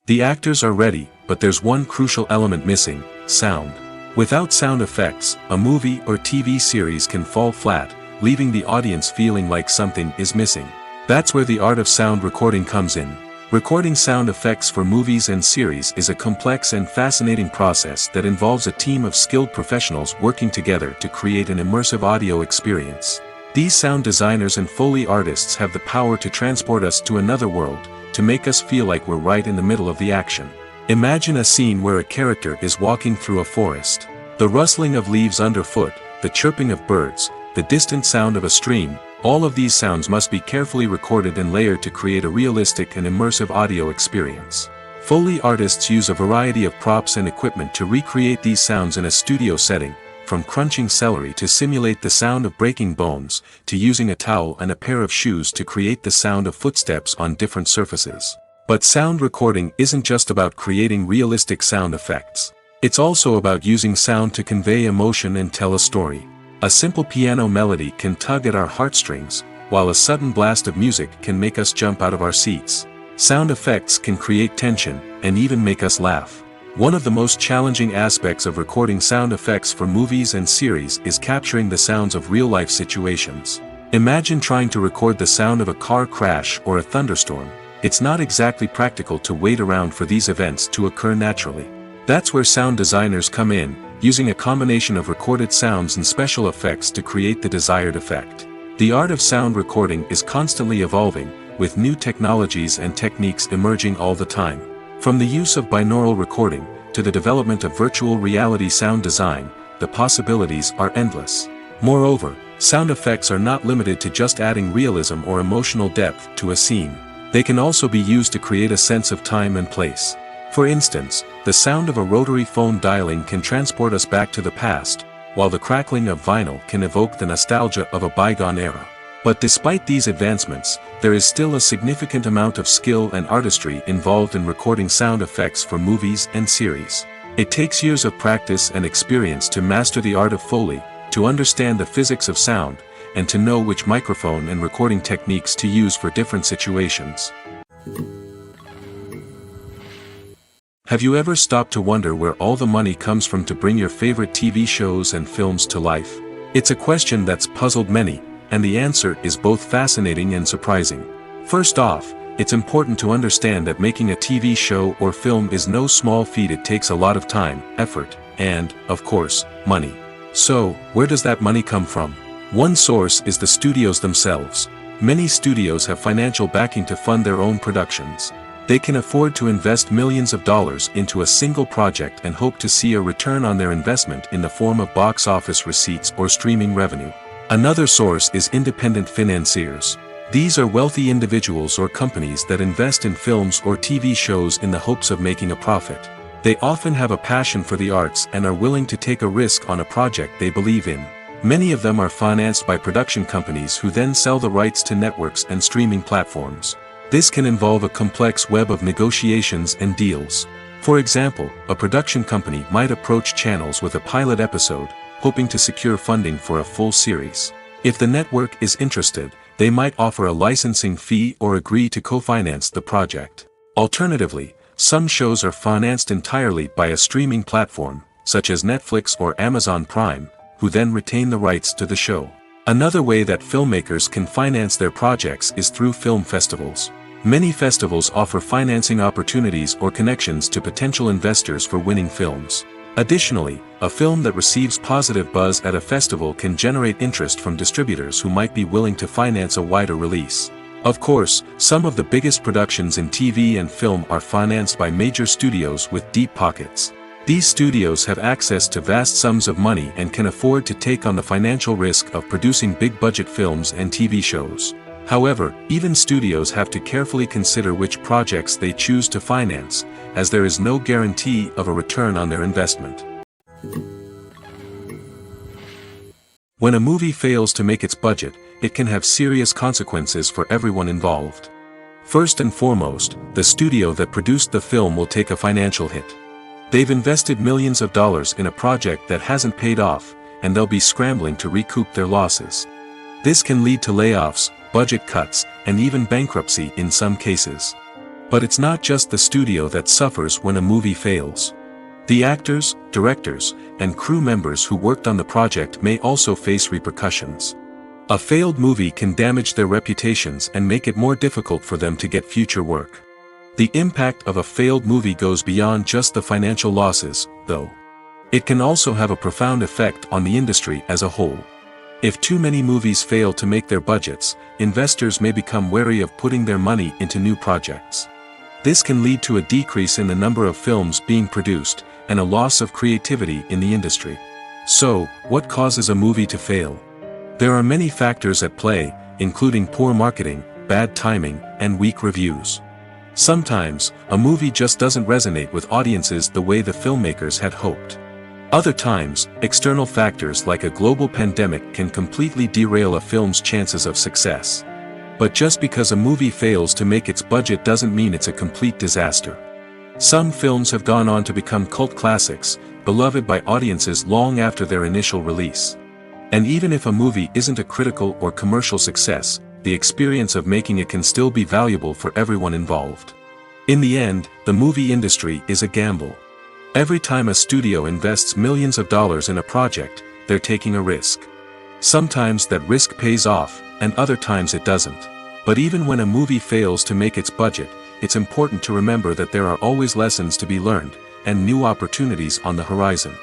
The actors are ready, but there's one crucial element missing: sound. Without sound effects, a movie or TV series can fall flat, leaving the audience feeling like something is missing. That's where the art of sound recording comes in. Recording sound effects for movies and series is a complex and fascinating process that involves a team of skilled professionals working together to create an immersive audio experience. These sound designers and Foley artists have the power to transport us to another world, to make us feel like we're right in the middle of the action. Imagine a scene where a character is walking through a forest. The rustling of leaves underfoot, the chirping of birds, the distant sound of a stream, all of these sounds must be carefully recorded and layered to create a realistic and immersive audio experience. Foley artists use a variety of props and equipment to recreate these sounds in a studio setting, from crunching celery to simulate the sound of breaking bones, to using a towel and a pair of shoes to create the sound of footsteps on different surfaces. But sound recording isn't just about creating realistic sound effects. It's also about using sound to convey emotion and tell a story. A simple piano melody can tug at our heartstrings, while a sudden blast of music can make us jump out of our seats. Sound effects can create tension, and even make us laugh. One of the most challenging aspects of recording sound effects for movies and series is capturing the sounds of real-life situations. Imagine trying to record the sound of a car crash or a thunderstorm. It's not exactly practical to wait around for these events to occur naturally. That's where sound designers come in, using a combination of recorded sounds and special effects to create the desired effect. The art of sound recording is constantly evolving, with new technologies and techniques emerging all the time. From the use of binaural recording, to the development of virtual reality sound design, the possibilities are endless. Moreover, sound effects are not limited to just adding realism or emotional depth to a scene. They can also be used to create a sense of time and place. For instance, the sound of a rotary phone dialing can transport us back to the past, while the crackling of vinyl can evoke the nostalgia of a bygone era. But despite these advancements, there is still a significant amount of skill and artistry involved in recording sound effects for movies and series. It takes years of practice and experience to master the art of Foley, to understand the physics of sound, and to know which microphone and recording techniques to use for different situations. Have you ever stopped to wonder where all the money comes from to bring your favorite TV shows and films to life? It's a question that's puzzled many, and the answer is both fascinating and surprising. First off, it's important to understand that making a TV show or film is no small feat. It takes a lot of time, effort, and, of course, money. So, where does that money come from? One source is the studios themselves. Many studios have financial backing to fund their own productions. They can afford to invest millions of dollars into a single project and hope to see a return on their investment in the form of box office receipts or streaming revenue. Another source is independent financiers. These are wealthy individuals or companies that invest in films or TV shows in the hopes of making a profit. They often have a passion for the arts and are willing to take a risk on a project they believe in. Many of them are financed by production companies who then sell the rights to networks and streaming platforms. This can involve a complex web of negotiations and deals. For example, a production company might approach channels with a pilot episode, hoping to secure funding for a full series. If the network is interested, they might offer a licensing fee or agree to co-finance the project. Alternatively, some shows are financed entirely by a streaming platform, such as Netflix or Amazon Prime, who then retain the rights to the show. Another way that filmmakers can finance their projects is through film festivals. Many festivals offer financing opportunities or connections to potential investors for winning films. Additionally, a film that receives positive buzz at a festival can generate interest from distributors who might be willing to finance a wider release. Of course, some of the biggest productions in TV and film are financed by major studios with deep pockets. These studios have access to vast sums of money and can afford to take on the financial risk of producing big-budget films and TV shows. However, even studios have to carefully consider which projects they choose to finance, as there is no guarantee of a return on their investment. When a movie fails to make its budget, it can have serious consequences for everyone involved. First and foremost, the studio that produced the film will take a financial hit. They've invested millions of dollars in a project that hasn't paid off, and they'll be scrambling to recoup their losses. This can lead to layoffs, budget cuts, and even bankruptcy in some cases. But it's not just the studio that suffers when a movie fails. The actors, directors, and crew members who worked on the project may also face repercussions. A failed movie can damage their reputations and make it more difficult for them to get future work. The impact of a failed movie goes beyond just the financial losses, though. It can also have a profound effect on the industry as a whole. If too many movies fail to make their budgets, investors may become wary of putting their money into new projects. This can lead to a decrease in the number of films being produced, and a loss of creativity in the industry. So, what causes a movie to fail? There are many factors at play, including poor marketing, bad timing, and weak reviews. Sometimes, a movie just doesn't resonate with audiences the way the filmmakers had hoped. Other times, external factors like a global pandemic can completely derail a film's chances of success. But just because a movie fails to make its budget doesn't mean it's a complete disaster. Some films have gone on to become cult classics, beloved by audiences long after their initial release. And even if a movie isn't a critical or commercial success, the experience of making it can still be valuable for everyone involved. In the end, the movie industry is a gamble. Every time a studio invests millions of dollars in a project, they're taking a risk. Sometimes that risk pays off, and other times it doesn't. But even when a movie fails to make its budget, it's important to remember that there are always lessons to be learned, and new opportunities on the horizon.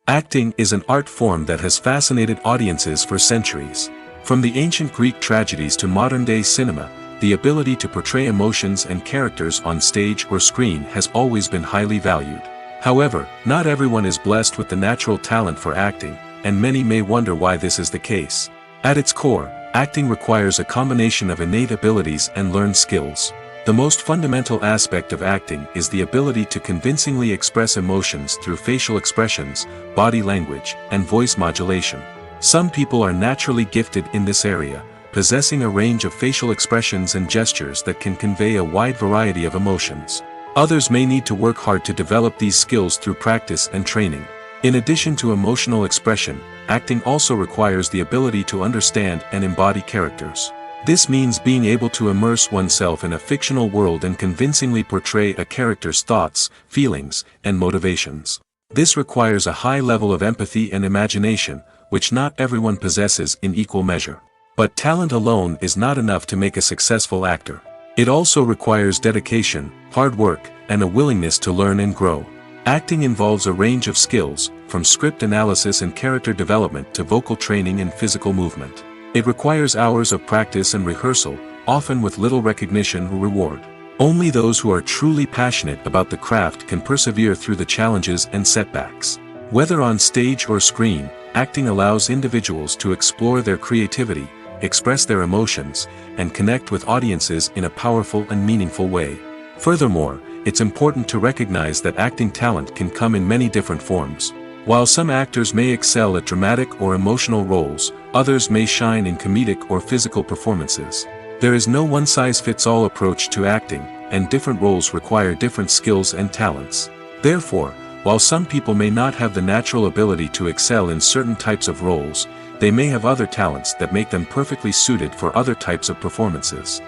Acting is an art form that has fascinated audiences for centuries. From the ancient Greek tragedies to modern-day cinema, the ability to portray emotions and characters on stage or screen has always been highly valued. However, not everyone is blessed with the natural talent for acting, and many may wonder why this is the case. At its core, acting requires a combination of innate abilities and learned skills. The most fundamental aspect of acting is the ability to convincingly express emotions through facial expressions, body language, and voice modulation. Some people are naturally gifted in this area, possessing a range of facial expressions and gestures that can convey a wide variety of emotions. Others may need to work hard to develop these skills through practice and training. In addition to emotional expression, acting also requires the ability to understand and embody characters. This means being able to immerse oneself in a fictional world and convincingly portray a character's thoughts, feelings, and motivations. This requires a high level of empathy and imagination, which not everyone possesses in equal measure. But talent alone is not enough to make a successful actor. It also requires dedication, hard work, and a willingness to learn and grow. Acting involves a range of skills, from script analysis and character development to vocal training and physical movement. It requires hours of practice and rehearsal, often with little recognition or reward. Only those who are truly passionate about the craft can persevere through the challenges and setbacks. Whether on stage or screen, acting allows individuals to explore their creativity, express their emotions, and connect with audiences in a powerful and meaningful way. Furthermore, it's important to recognize that acting talent can come in many different forms. While some actors may excel at dramatic or emotional roles, others may shine in comedic or physical performances. There is no one-size-fits-all approach to acting, and different roles require different skills and talents. Therefore, while some people may not have the natural ability to excel in certain types of roles, they may have other talents that make them perfectly suited for other types of performances.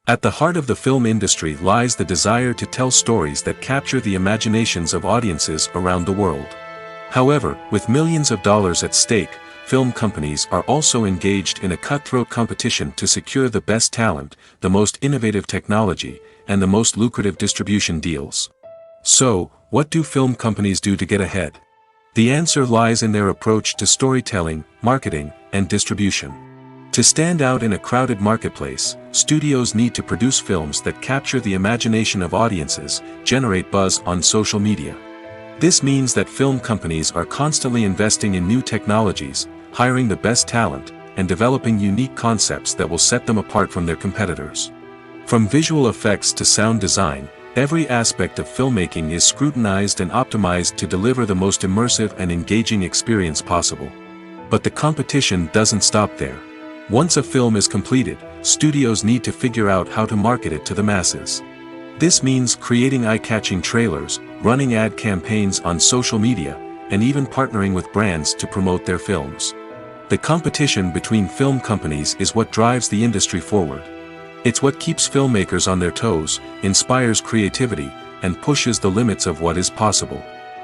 At the heart of the film industry lies the desire to tell stories that capture the imaginations of audiences around the world. However, with millions of dollars at stake, film companies are also engaged in a cutthroat competition to secure the best talent, the most innovative technology, and the most lucrative distribution deals. So, what do film companies do to get ahead? The answer lies in their approach to storytelling, marketing, and distribution. To stand out in a crowded marketplace, studios need to produce films that capture the imagination of audiences, generate buzz on social media. This means that film companies are constantly investing in new technologies, hiring the best talent, and developing unique concepts that will set them apart from their competitors. From visual effects to sound design, every aspect of filmmaking is scrutinized and optimized to deliver the most immersive and engaging experience possible. But the competition doesn't stop there. Once a film is completed, studios need to figure out how to market it to the masses. This means creating eye-catching trailers, running ad campaigns on social media, and even partnering with brands to promote their films. The competition between film companies is what drives the industry forward. It's what keeps filmmakers on their toes, inspires creativity, and pushes the limits of what is possible.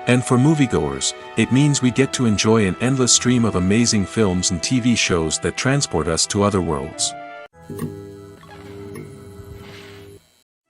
And for moviegoers, it means we get to enjoy an endless stream of amazing films and TV shows that transport us to other worlds.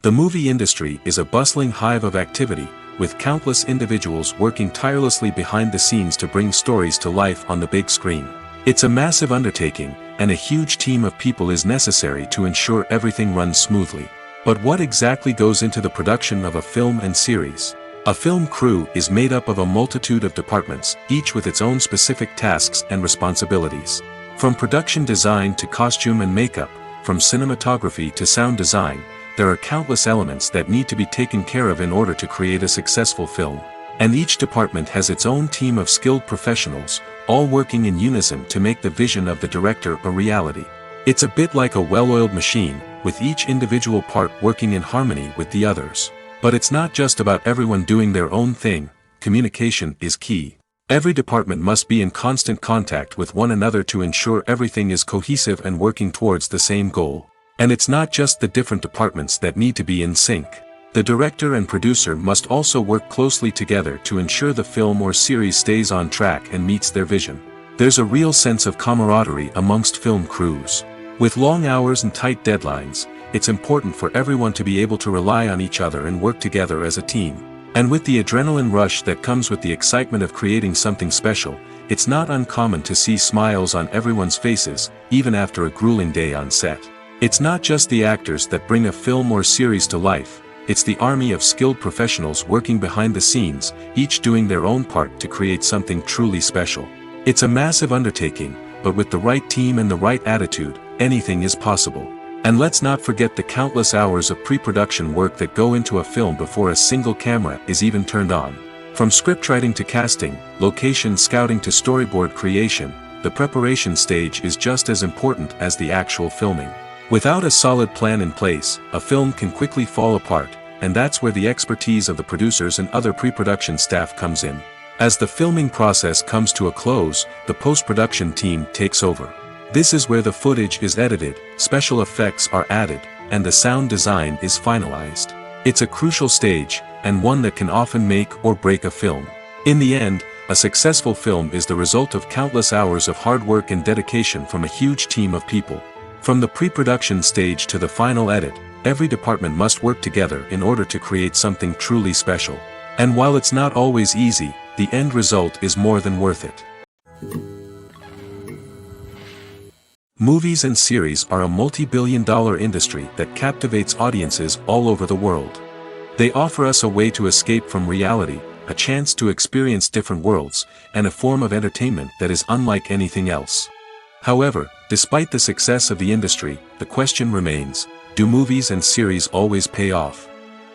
The movie industry is a bustling hive of activity, with countless individuals working tirelessly behind the scenes to bring stories to life on the big screen. It's a massive undertaking, and a huge team of people is necessary to ensure everything runs smoothly. But what exactly goes into the production of a film and series? A film crew is made up of a multitude of departments, each with its own specific tasks and responsibilities. From production design to costume and makeup, from cinematography to sound design, there are countless elements that need to be taken care of in order to create a successful film. And each department has its own team of skilled professionals, all working in unison to make the vision of the director a reality. It's a bit like a well-oiled machine, with each individual part working in harmony with the others. But it's not just about everyone doing their own thing. Communication is key. Every department must be in constant contact with one another to ensure everything is cohesive and working towards the same goal. And it's not just the different departments that need to be in sync. The director and producer must also work closely together to ensure the film or series stays on track and meets their vision. There's a real sense of camaraderie amongst film crews. With long hours and tight deadlines, it's important for everyone to be able to rely on each other and work together as a team. And with the adrenaline rush that comes with the excitement of creating something special, it's not uncommon to see smiles on everyone's faces, even after a grueling day on set. It's not just the actors that bring a film or series to life, it's the army of skilled professionals working behind the scenes, each doing their own part to create something truly special. It's a massive undertaking, but with the right team and the right attitude, anything is possible. And let's not forget the countless hours of pre-production work that go into a film before a single camera is even turned on. From scriptwriting to casting, location scouting to storyboard creation, the preparation stage is just as important as the actual filming. Without a solid plan in place, a film can quickly fall apart, and that's where the expertise of the producers and other pre-production staff comes in. As the filming process comes to a close, the post-production team takes over. This is where the footage is edited, special effects are added, and the sound design is finalized. It's a crucial stage, and one that can often make or break a film. In the end, a successful film is the result of countless hours of hard work and dedication from a huge team of people. From the pre-production stage to the final edit, every department must work together in order to create something truly special. And while it's not always easy, the end result is more than worth it. Movies and series are a multi-billion-dollar industry that captivates audiences all over the world. They offer us a way to escape from reality, a chance to experience different worlds, and a form of entertainment that is unlike anything else. However, despite the success of the industry, the question remains, do movies and series always pay off?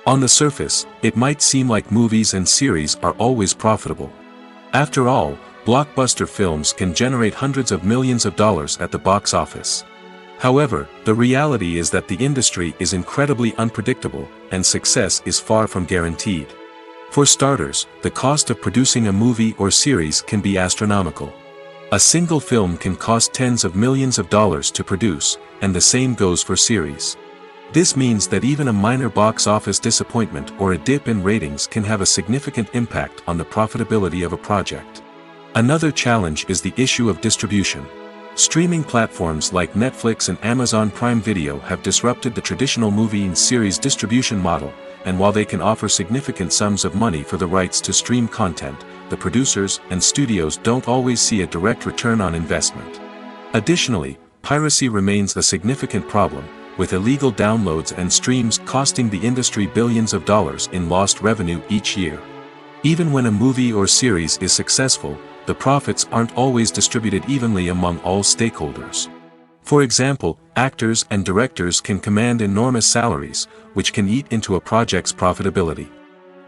On the surface, it might seem like movies and series are always profitable. After all, blockbuster films can generate hundreds of millions of dollars at the box office. However, the reality is that the industry is incredibly unpredictable, and success is far from guaranteed. For starters, the cost of producing a movie or series can be astronomical. A single film can cost tens of millions of dollars to produce, and the same goes for series. This means that even a minor box office disappointment or a dip in ratings can have a significant impact on the profitability of a project. Another challenge is the issue of distribution. Streaming platforms like Netflix and Amazon Prime Video have disrupted the traditional movie and series distribution model, and while they can offer significant sums of money for the rights to stream content, the producers and studios don't always see a direct return on investment. Additionally, piracy remains a significant problem, with illegal downloads and streams costing the industry billions of dollars in lost revenue each year. Even when a movie or series is successful, the profits aren't always distributed evenly among all stakeholders. For example, actors and directors can command enormous salaries, which can eat into a project's profitability.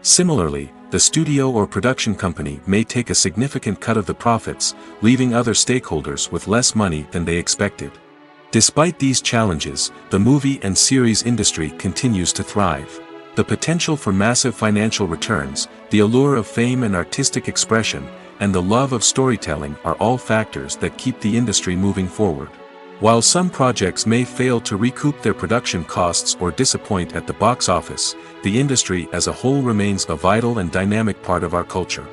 Similarly, the studio or production company may take a significant cut of the profits, leaving other stakeholders with less money than they expected. Despite these challenges, the movie and series industry continues to thrive. The potential for massive financial returns, the allure of fame and artistic expression, and the love of storytelling are all factors that keep the industry moving forward. While some projects may fail to recoup their production costs or disappoint at the box office, the industry as a whole remains a vital and dynamic part of our culture.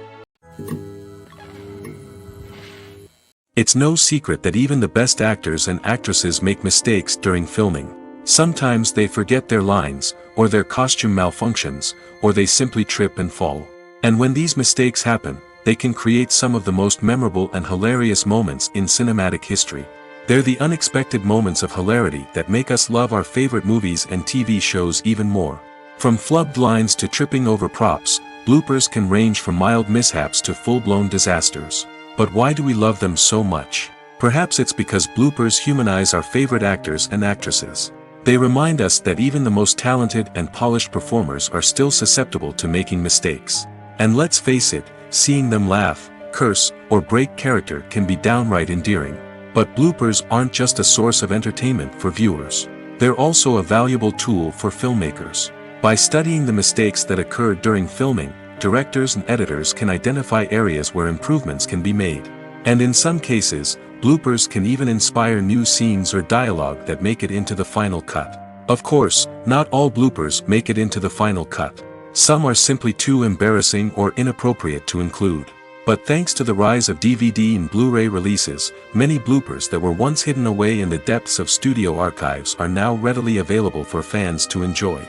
It's no secret that even the best actors and actresses make mistakes during filming. Sometimes they forget their lines, or their costume malfunctions, or they simply trip and fall. And when these mistakes happen, they can create some of the most memorable and hilarious moments in cinematic history. They're the unexpected moments of hilarity that make us love our favorite movies and TV shows even more. From flubbed lines to tripping over props, bloopers can range from mild mishaps to full-blown disasters. But why do we love them so much? Perhaps it's because bloopers humanize our favorite actors and actresses. They remind us that even the most talented and polished performers are still susceptible to making mistakes. And let's face it, seeing them laugh, curse, or break character can be downright endearing. But bloopers aren't just a source of entertainment for viewers. They're also a valuable tool for filmmakers. By studying the mistakes that occurred during filming, directors and editors can identify areas where improvements can be made. And in some cases, bloopers can even inspire new scenes or dialogue that make it into the final cut. Of course, not all bloopers make it into the final cut. Some are simply too embarrassing or inappropriate to include. But thanks to the rise of DVD and Blu-ray releases, many bloopers that were once hidden away in the depths of studio archives are now readily available for fans to enjoy.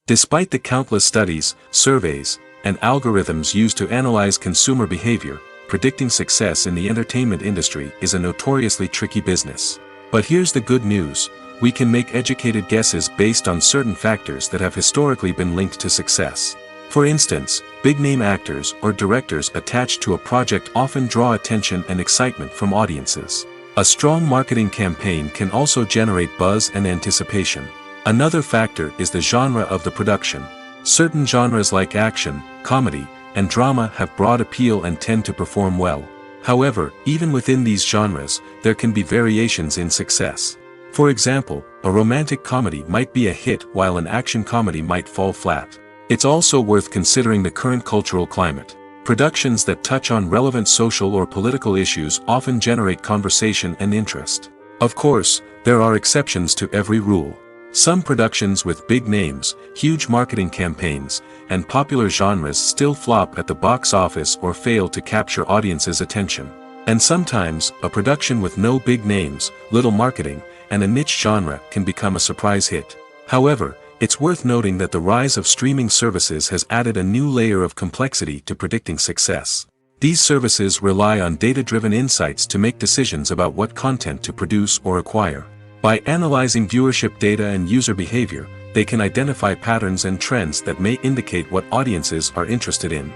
Despite the countless studies, surveys, and algorithms used to analyze consumer behavior, predicting success in the entertainment industry is a notoriously tricky business. But here's the good news: we can make educated guesses based on certain factors that have historically been linked to success. For instance, big-name actors or directors attached to a project often draw attention and excitement from audiences. A strong marketing campaign can also generate buzz and anticipation. Another factor is the genre of the production. Certain genres like action, comedy, and drama have broad appeal and tend to perform well. However, even within these genres, there can be variations in success. For example, a romantic comedy might be a hit while an action comedy might fall flat. It's also worth considering the current cultural climate. Productions that touch on relevant social or political issues often generate conversation and interest. Of course, there are exceptions to every rule. Some productions with big names, huge marketing campaigns, and popular genres still flop at the box office or fail to capture audiences' attention. And sometimes, a production with no big names, little marketing, and a niche genre can become a surprise hit. However, it's worth noting that the rise of streaming services has added a new layer of complexity to predicting success. These services rely on data-driven insights to make decisions about what content to produce or acquire. By analyzing viewership data and user behavior, they can identify patterns and trends that may indicate what audiences are interested in.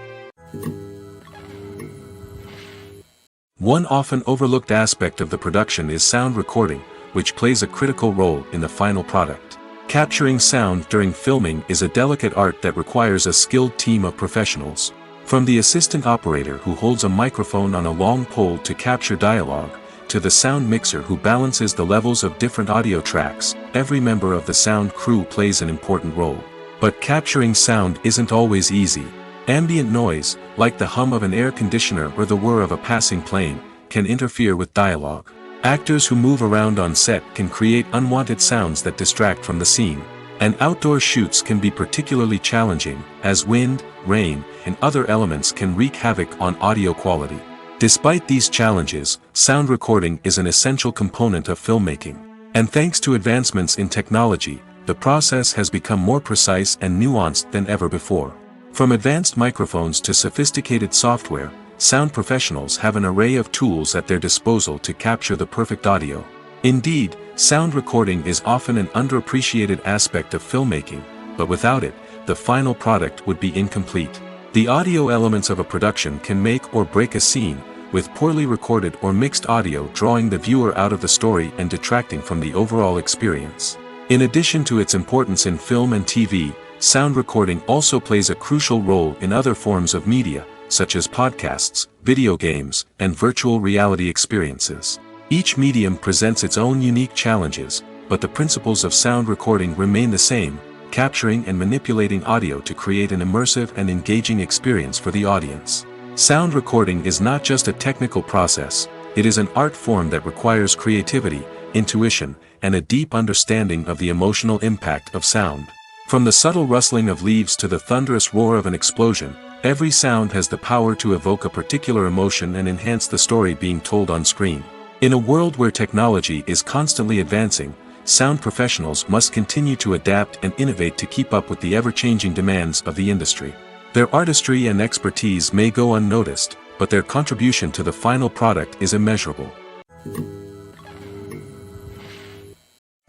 One often overlooked aspect of the production is sound recording, which plays a critical role in the final product. Capturing sound during filming is a delicate art that requires a skilled team of professionals. From the assistant operator who holds a microphone on a long pole to capture dialogue, to the sound mixer who balances the levels of different audio tracks, every member of the sound crew plays an important role. But capturing sound isn't always easy. Ambient noise, like the hum of an air conditioner or the whir of a passing plane, can interfere with dialogue. Actors who move around on set can create unwanted sounds that distract from the scene. And outdoor shoots can be particularly challenging, as wind, rain, and other elements can wreak havoc on audio quality. Despite these challenges, sound recording is an essential component of filmmaking. And thanks to advancements in technology, the process has become more precise and nuanced than ever before. From advanced microphones to sophisticated software, sound professionals have an array of tools at their disposal to capture the perfect audio. Indeed, sound recording is often an underappreciated aspect of filmmaking, but without it, the final product would be incomplete. The audio elements of a production can make or break a scene, with poorly recorded or mixed audio drawing the viewer out of the story and detracting from the overall experience. In addition to its importance in film and TV, sound recording also plays a crucial role in other forms of media, such as podcasts, video games, and virtual reality experiences. Each medium presents its own unique challenges, but the principles of sound recording remain the same: capturing and manipulating audio to create an immersive and engaging experience for the audience. Sound recording is not just a technical process, it is an art form that requires creativity, intuition, and a deep understanding of the emotional impact of sound. From the subtle rustling of leaves to the thunderous roar of an explosion, every sound has the power to evoke a particular emotion and enhance the story being told on screen. In a world where technology is constantly advancing, sound professionals must continue to adapt and innovate to keep up with the ever-changing demands of the industry. Their artistry and expertise may go unnoticed, but their contribution to the final product is immeasurable.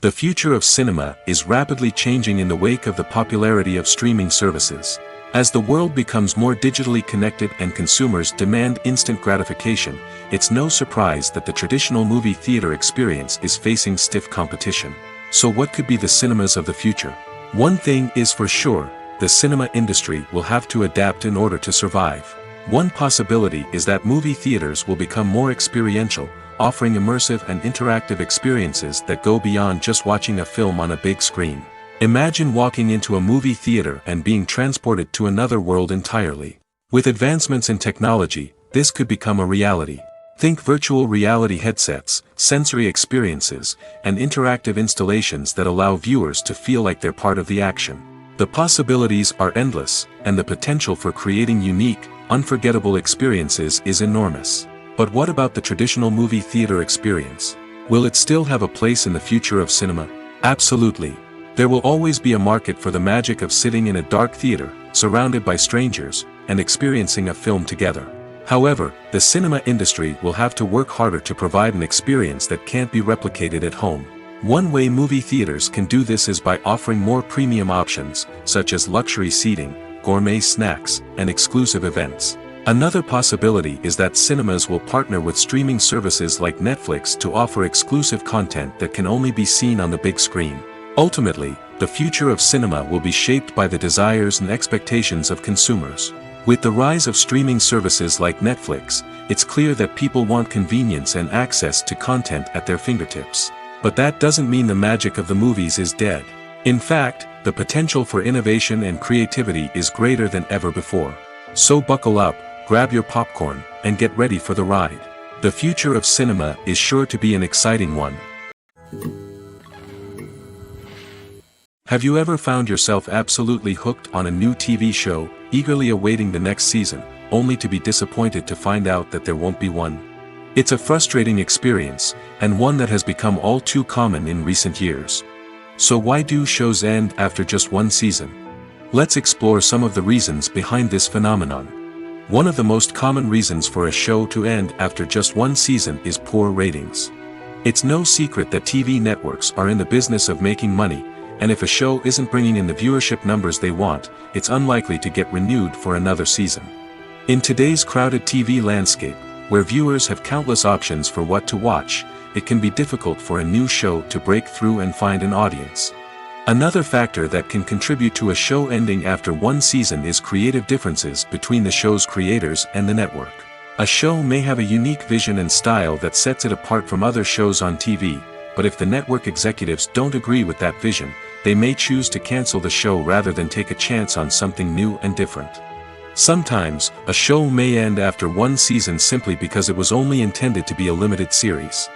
The future of cinema is rapidly changing in the wake of the popularity of streaming services. As the world becomes more digitally connected and consumers demand instant gratification, it's no surprise that the traditional movie theater experience is facing stiff competition. So what could be the cinemas of the future? One thing is for sure, the cinema industry will have to adapt in order to survive. One possibility is that movie theaters will become more experiential, offering immersive and interactive experiences that go beyond just watching a film on a big screen. Imagine walking into a movie theater and being transported to another world entirely. With advancements in technology, this could become a reality. Think virtual reality headsets, sensory experiences, and interactive installations that allow viewers to feel like they're part of the action. The possibilities are endless, and the potential for creating unique, unforgettable experiences is enormous. But what about the traditional movie theater experience? Will it still have a place in the future of cinema? Absolutely. There will always be a market for the magic of sitting in a dark theater, surrounded by strangers, and experiencing a film together. However, the cinema industry will have to work harder to provide an experience that can't be replicated at home. One way movie theaters can do this is by offering more premium options, such as luxury seating, gourmet snacks, and exclusive events. Another possibility is that cinemas will partner with streaming services like Netflix to offer exclusive content that can only be seen on the big screen. Ultimately, the future of cinema will be shaped by the desires and expectations of consumers. With the rise of streaming services like Netflix, it's clear that people want convenience and access to content at their fingertips. But that doesn't mean the magic of the movies is dead. In fact, the potential for innovation and creativity is greater than ever before. So buckle up, grab your popcorn, and get ready for the ride. The future of cinema is sure to be an exciting one. Have you ever found yourself absolutely hooked on a new TV show, eagerly awaiting the next season, only to be disappointed to find out that there won't be one? It's a frustrating experience, and one that has become all too common in recent years. So why do shows end after just one season? Let's explore some of the reasons behind this phenomenon. One of the most common reasons for a show to end after just one season is poor ratings. It's no secret that TV networks are in the business of making money, and if a show isn't bringing in the viewership numbers they want, it's unlikely to get renewed for another season. In today's crowded TV landscape, where viewers have countless options for what to watch, it can be difficult for a new show to break through and find an audience. Another factor that can contribute to a show ending after one season is creative differences between the show's creators and the network. A show may have a unique vision and style that sets it apart from other shows on TV, but if the network executives don't agree with that vision, they may choose to cancel the show rather than take a chance on something new and different. Sometimes, a show may end after one season simply because it was only intended to be a limited series.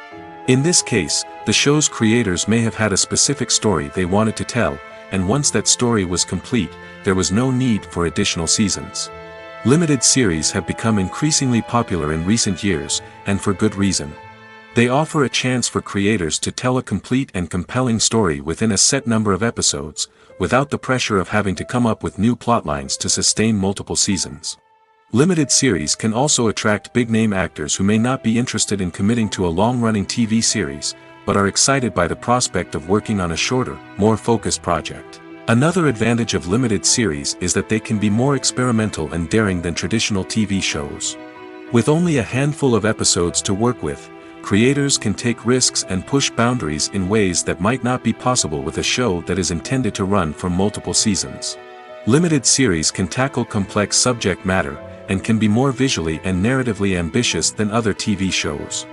In this case, the show's creators may have had a specific story they wanted to tell, and once that story was complete, there was no need for additional seasons. Limited series have become increasingly popular in recent years, and for good reason. They offer a chance for creators to tell a complete and compelling story within a set number of episodes, without the pressure of having to come up with new plotlines to sustain multiple seasons. Limited series can also attract big-name actors who may not be interested in committing to a long-running TV series, but are excited by the prospect of working on a shorter, more focused project. Another advantage of limited series is that they can be more experimental and daring than traditional TV shows. With only a handful of episodes to work with, creators can take risks and push boundaries in ways that might not be possible with a show that is intended to run for multiple seasons. Limited series can tackle complex subject matter, and can be more visually and narratively ambitious than other TV shows.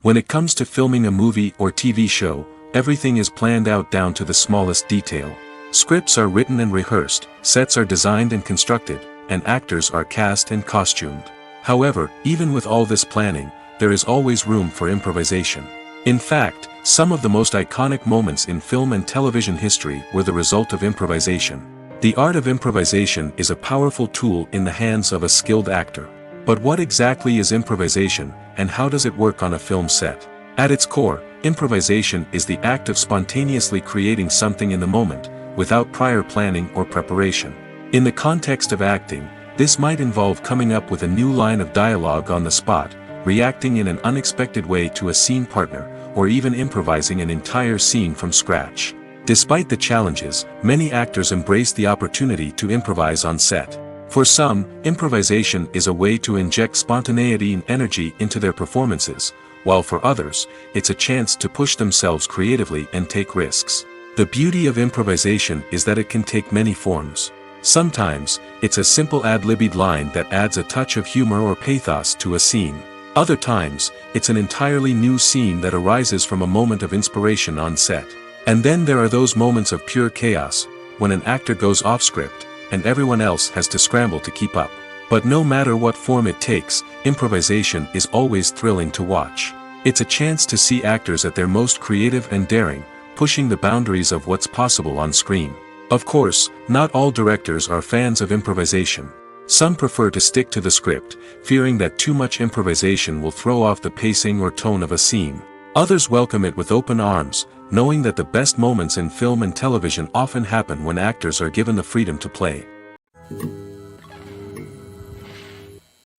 When it comes to filming a movie or TV show, everything is planned out down to the smallest detail. Scripts are written and rehearsed, sets are designed and constructed, and actors are cast and costumed. However, even with all this planning, there is always room for improvisation. In fact, some of the most iconic moments in film and television history were the result of improvisation. The art of improvisation is a powerful tool in the hands of a skilled actor. But what exactly is improvisation, and how does it work on a film set? At its core, improvisation is the act of spontaneously creating something in the moment, without prior planning or preparation. In the context of acting, this might involve coming up with a new line of dialogue on the spot, reacting in an unexpected way to a scene partner, or even improvising an entire scene from scratch. Despite the challenges, many actors embrace the opportunity to improvise on set. For some, improvisation is a way to inject spontaneity and energy into their performances, while for others, it's a chance to push themselves creatively and take risks. The beauty of improvisation is that it can take many forms. Sometimes, it's a simple ad-libbed line that adds a touch of humor or pathos to a scene. Other times, it's an entirely new scene that arises from a moment of inspiration on set. And then there are those moments of pure chaos, when an actor goes off script, and everyone else has to scramble to keep up. But no matter what form it takes, improvisation is always thrilling to watch. It's a chance to see actors at their most creative and daring, pushing the boundaries of what's possible on screen. Of course, not all directors are fans of improvisation. Some prefer to stick to the script, fearing that too much improvisation will throw off the pacing or tone of a scene. Others welcome it with open arms, knowing that the best moments in film and television often happen when actors are given the freedom to play.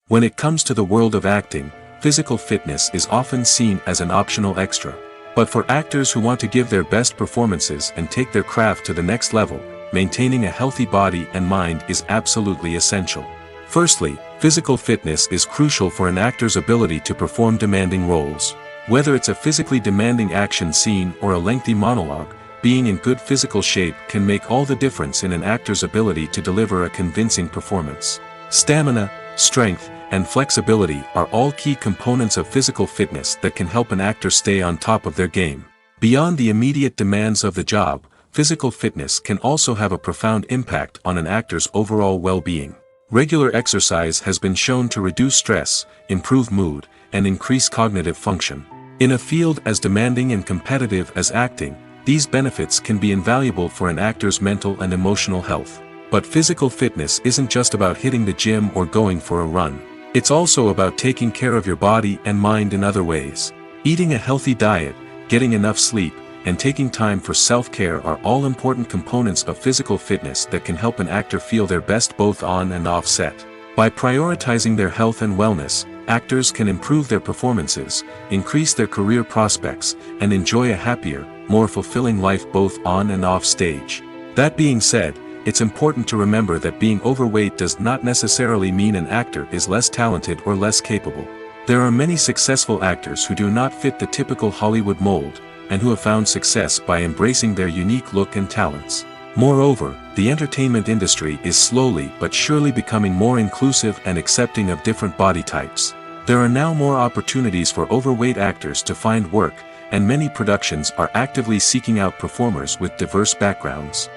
When it comes to the world of acting, physical fitness is often seen as an optional extra. But for actors who want to give their best performances and take their craft to the next level, maintaining a healthy body and mind is absolutely essential. Firstly, physical fitness is crucial for an actor's ability to perform demanding roles. Whether it's a physically demanding action scene or a lengthy monologue, being in good physical shape can make all the difference in an actor's ability to deliver a convincing performance. Stamina, strength, and flexibility are all key components of physical fitness that can help an actor stay on top of their game. Beyond the immediate demands of the job, physical fitness can also have a profound impact on an actor's overall well-being. Regular exercise has been shown to reduce stress, improve mood, and increase cognitive function. In a field as demanding and competitive as acting, these benefits can be invaluable for an actor's mental and emotional health. But physical fitness isn't just about hitting the gym or going for a run. It's also about taking care of your body and mind in other ways. Eating a healthy diet, getting enough sleep, and taking time for self-care are all important components of physical fitness that can help an actor feel their best both on and off set. By prioritizing their health and wellness, actors can improve their performances, increase their career prospects, and enjoy a happier, more fulfilling life both on and off stage. That being said, it's important to remember that being overweight does not necessarily mean an actor is less talented or less capable. There are many successful actors who do not fit the typical Hollywood mold, and who have found success by embracing their unique look and talents. Moreover, the entertainment industry is slowly but surely becoming more inclusive and accepting of different body types. There are now more opportunities for overweight actors to find work, and many productions are actively seeking out performers with diverse backgrounds.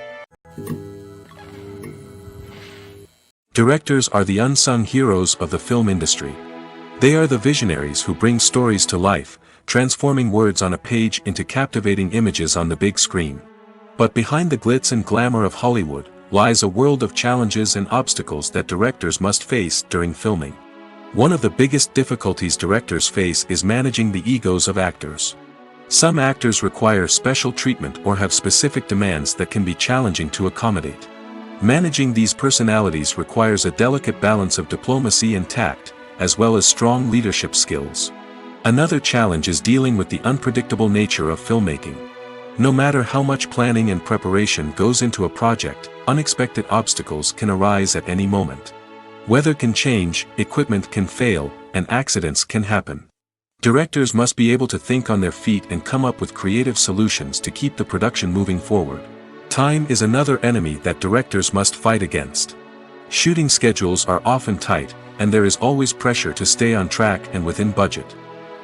Directors are the unsung heroes of the film industry. They are the visionaries who bring stories to life, transforming words on a page into captivating images on the big screen. But behind the glitz and glamour of Hollywood, lies a world of challenges and obstacles that directors must face during filming. One of the biggest difficulties directors face is managing the egos of actors. Some actors require special treatment or have specific demands that can be challenging to accommodate. Managing these personalities requires a delicate balance of diplomacy and tact, as well as strong leadership skills. Another challenge is dealing with the unpredictable nature of filmmaking. No matter how much planning and preparation goes into a project, unexpected obstacles can arise at any moment. Weather can change, equipment can fail, and accidents can happen. Directors must be able to think on their feet and come up with creative solutions to keep the production moving forward. Time is another enemy that directors must fight against. Shooting schedules are often tight, and there is always pressure to stay on track and within budget.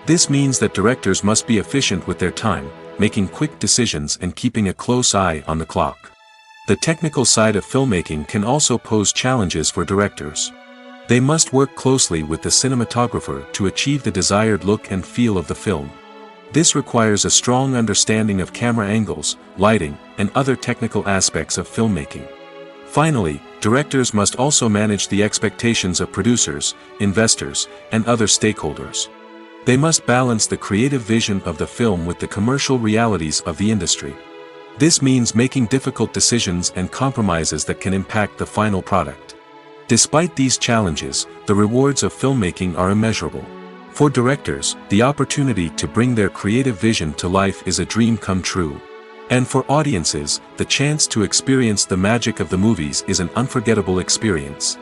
This means that directors must be efficient with their time, making quick decisions and keeping a close eye on the clock. The technical side of filmmaking can also pose challenges for directors. They must work closely with the cinematographer to achieve the desired look and feel of the film. This requires a strong understanding of camera angles, lighting, and other technical aspects of filmmaking. Finally, directors must also manage the expectations of producers, investors, and other stakeholders. They must balance the creative vision of the film with the commercial realities of the industry. This means making difficult decisions and compromises that can impact the final product. Despite these challenges, the rewards of filmmaking are immeasurable. For directors, the opportunity to bring their creative vision to life is a dream come true. And for audiences, the chance to experience the magic of the movies is an unforgettable experience.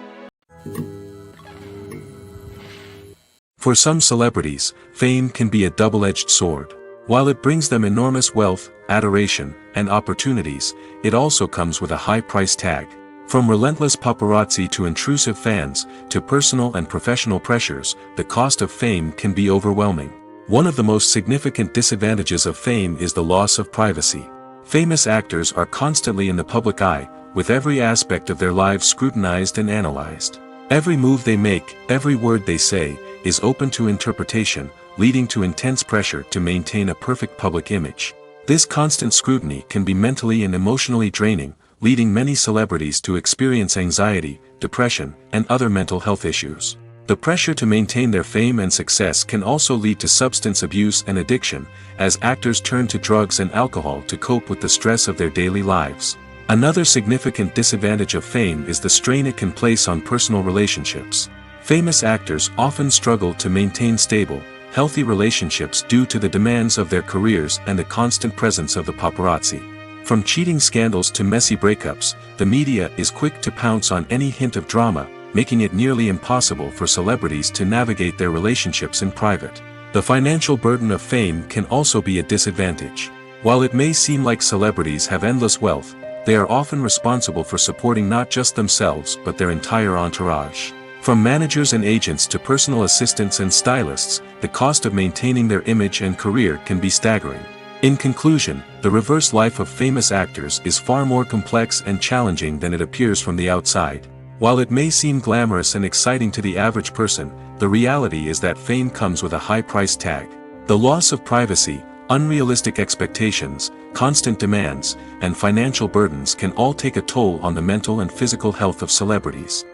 For some celebrities, fame can be a double-edged sword. While it brings them enormous wealth, adoration, and opportunities, it also comes with a high price tag. From relentless paparazzi to intrusive fans, to personal and professional pressures, the cost of fame can be overwhelming. One of the most significant disadvantages of fame is the loss of privacy. Famous actors are constantly in the public eye, with every aspect of their lives scrutinized and analyzed. Every move they make, every word they say, is open to interpretation, leading to intense pressure to maintain a perfect public image. This constant scrutiny can be mentally and emotionally draining, leading many celebrities to experience anxiety, depression, and other mental health issues. The pressure to maintain their fame and success can also lead to substance abuse and addiction, as actors turn to drugs and alcohol to cope with the stress of their daily lives. Another significant disadvantage of fame is the strain it can place on personal relationships. Famous actors often struggle to maintain stable, healthy relationships due to the demands of their careers and the constant presence of the paparazzi. From cheating scandals to messy breakups, the media is quick to pounce on any hint of drama, making it nearly impossible for celebrities to navigate their relationships in private. The financial burden of fame can also be a disadvantage. While it may seem like celebrities have endless wealth, they are often responsible for supporting not just themselves but their entire entourage. From managers and agents to personal assistants and stylists, the cost of maintaining their image and career can be staggering. In conclusion, the reverse life of famous actors is far more complex and challenging than it appears from the outside. While it may seem glamorous and exciting to the average person, the reality is that fame comes with a high price tag. The loss of privacy, unrealistic expectations, constant demands, and financial burdens can all take a toll on the mental and physical health of celebrities.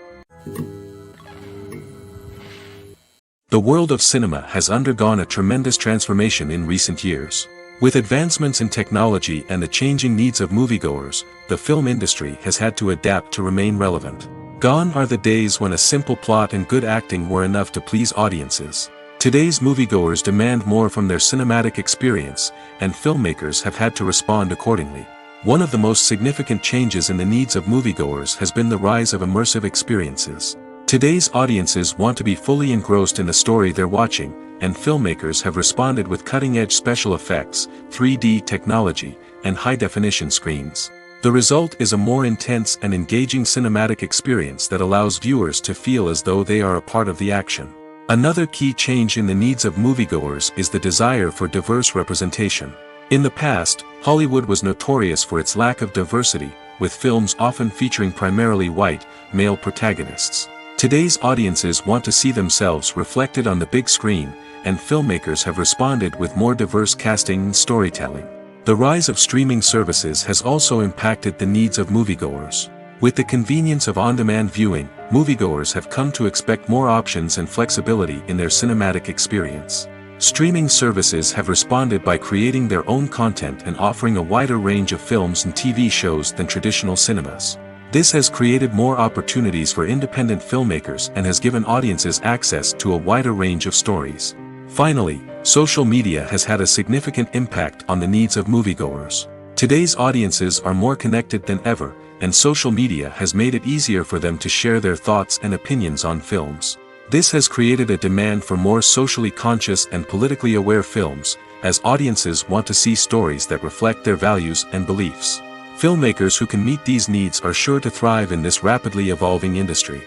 The world of cinema has undergone a tremendous transformation in recent years. With advancements in technology and the changing needs of moviegoers, the film industry has had to adapt to remain relevant. Gone are the days when a simple plot and good acting were enough to please audiences. Today's moviegoers demand more from their cinematic experience, and filmmakers have had to respond accordingly. One of the most significant changes in the needs of moviegoers has been the rise of immersive experiences. Today's audiences want to be fully engrossed in the story they're watching, and filmmakers have responded with cutting-edge special effects, 3D technology, and high-definition screens. The result is a more intense and engaging cinematic experience that allows viewers to feel as though they are a part of the action. Another key change in the needs of moviegoers is the desire for diverse representation. In the past, Hollywood was notorious for its lack of diversity, with films often featuring primarily white, male protagonists. Today's audiences want to see themselves reflected on the big screen, and filmmakers have responded with more diverse casting and storytelling. The rise of streaming services has also impacted the needs of moviegoers. With the convenience of on-demand viewing, moviegoers have come to expect more options and flexibility in their cinematic experience. Streaming services have responded by creating their own content and offering a wider range of films and TV shows than traditional cinemas. This has created more opportunities for independent filmmakers and has given audiences access to a wider range of stories. Finally, social media has had a significant impact on the needs of moviegoers. Today's audiences are more connected than ever, and social media has made it easier for them to share their thoughts and opinions on films. This has created a demand for more socially conscious and politically aware films, as audiences want to see stories that reflect their values and beliefs. Filmmakers who can meet these needs are sure to thrive in this rapidly evolving industry.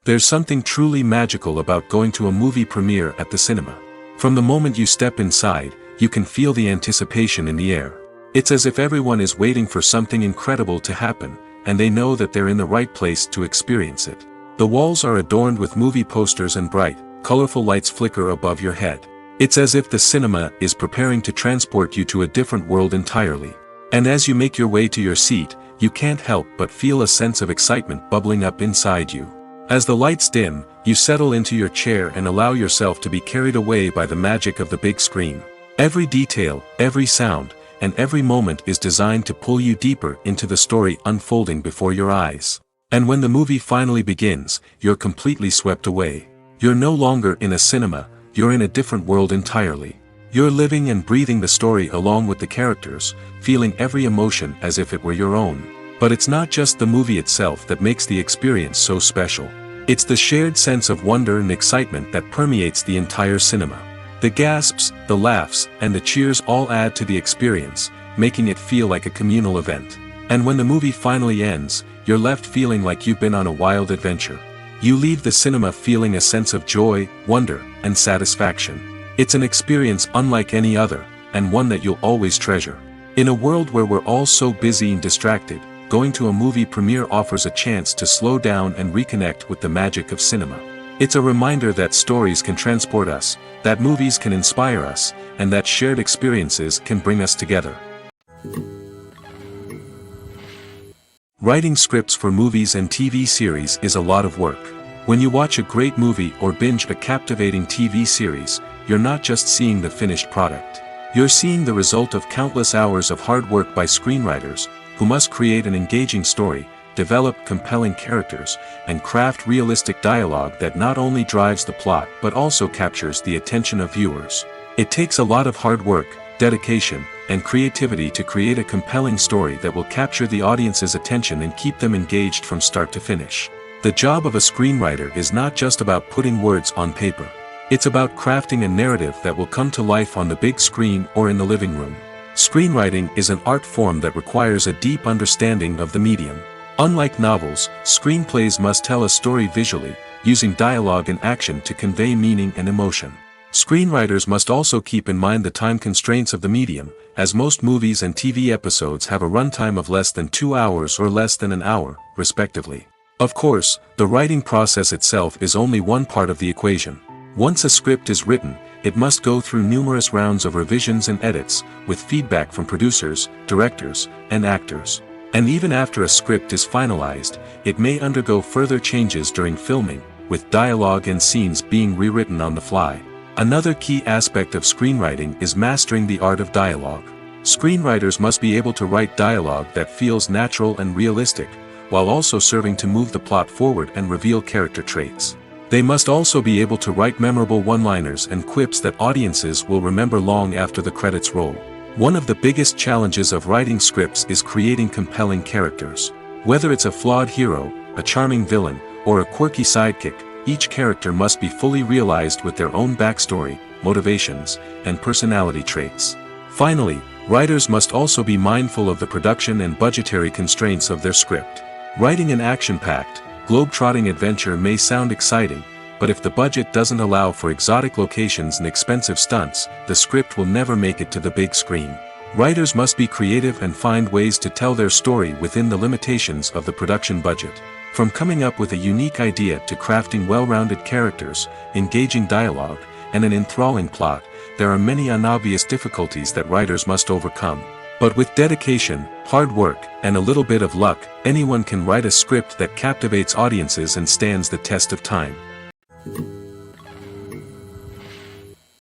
There's something truly magical about going to a movie premiere at the cinema. From the moment you step inside, you can feel the anticipation in the air. It's as if everyone is waiting for something incredible to happen, and they know that they're in the right place to experience it. The walls are adorned with movie posters and bright, colorful lights flicker above your head. It's as if the cinema is preparing to transport you to a different world entirely. And as you make your way to your seat, you can't help but feel a sense of excitement bubbling up inside you. As the lights dim, you settle into your chair and allow yourself to be carried away by the magic of the big screen. Every detail, every sound, and every moment is designed to pull you deeper into the story unfolding before your eyes. And when the movie finally begins, you're completely swept away. You're no longer in a cinema, you're in a different world entirely. You're living and breathing the story along with the characters, feeling every emotion as if it were your own. But it's not just the movie itself that makes the experience so special. It's the shared sense of wonder and excitement that permeates the entire cinema. The gasps, the laughs, and the cheers all add to the experience, making it feel like a communal event. And when the movie finally ends, you're left feeling like you've been on a wild adventure. You leave the cinema feeling a sense of joy, wonder, and satisfaction. It's an experience unlike any other, and one that you'll always treasure. In a world where we're all so busy and distracted, going to a movie premiere offers a chance to slow down and reconnect with the magic of cinema. It's a reminder that stories can transport us, that movies can inspire us, and that shared experiences can bring us together. Writing scripts for movies and TV series is a lot of work. When you watch a great movie or binge a captivating TV series, you're not just seeing the finished product. You're seeing the result of countless hours of hard work by screenwriters, who must create an engaging story, develop compelling characters, and craft realistic dialogue that not only drives the plot but also captures the attention of viewers. It takes a lot of hard work, dedication, and creativity to create a compelling story that will capture the audience's attention and keep them engaged from start to finish. The job of a screenwriter is not just about putting words on paper. It's about crafting a narrative that will come to life on the big screen or in the living room. Screenwriting is an art form that requires a deep understanding of the medium. Unlike novels, screenplays must tell a story visually, using dialogue and action to convey meaning and emotion. Screenwriters must also keep in mind the time constraints of the medium, as most movies and TV episodes have a runtime of less than 2 hours or less than an hour, respectively. Of course, the writing process itself is only one part of the equation. Once a script is written, it must go through numerous rounds of revisions and edits, with feedback from producers, directors, and actors. And even after a script is finalized, it may undergo further changes during filming, with dialogue and scenes being rewritten on the fly. Another key aspect of screenwriting is mastering the art of dialogue. Screenwriters must be able to write dialogue that feels natural and realistic, while also serving to move the plot forward and reveal character traits. They must also be able to write memorable one-liners and quips that audiences will remember long after the credits roll. One of the biggest challenges of writing scripts is creating compelling characters. Whether it's a flawed hero, a charming villain, or a quirky sidekick, each character must be fully realized with their own backstory, motivations, and personality traits. Finally, writers must also be mindful of the production and budgetary constraints of their script. Writing an action-packed, globe-trotting adventure may sound exciting, but if the budget doesn't allow for exotic locations and expensive stunts, the script will never make it to the big screen. Writers must be creative and find ways to tell their story within the limitations of the production budget. From coming up with a unique idea to crafting well-rounded characters, engaging dialogue, and an enthralling plot, there are many unobvious difficulties that writers must overcome. But with dedication, hard work, and a little bit of luck, anyone can write a script that captivates audiences and stands the test of time.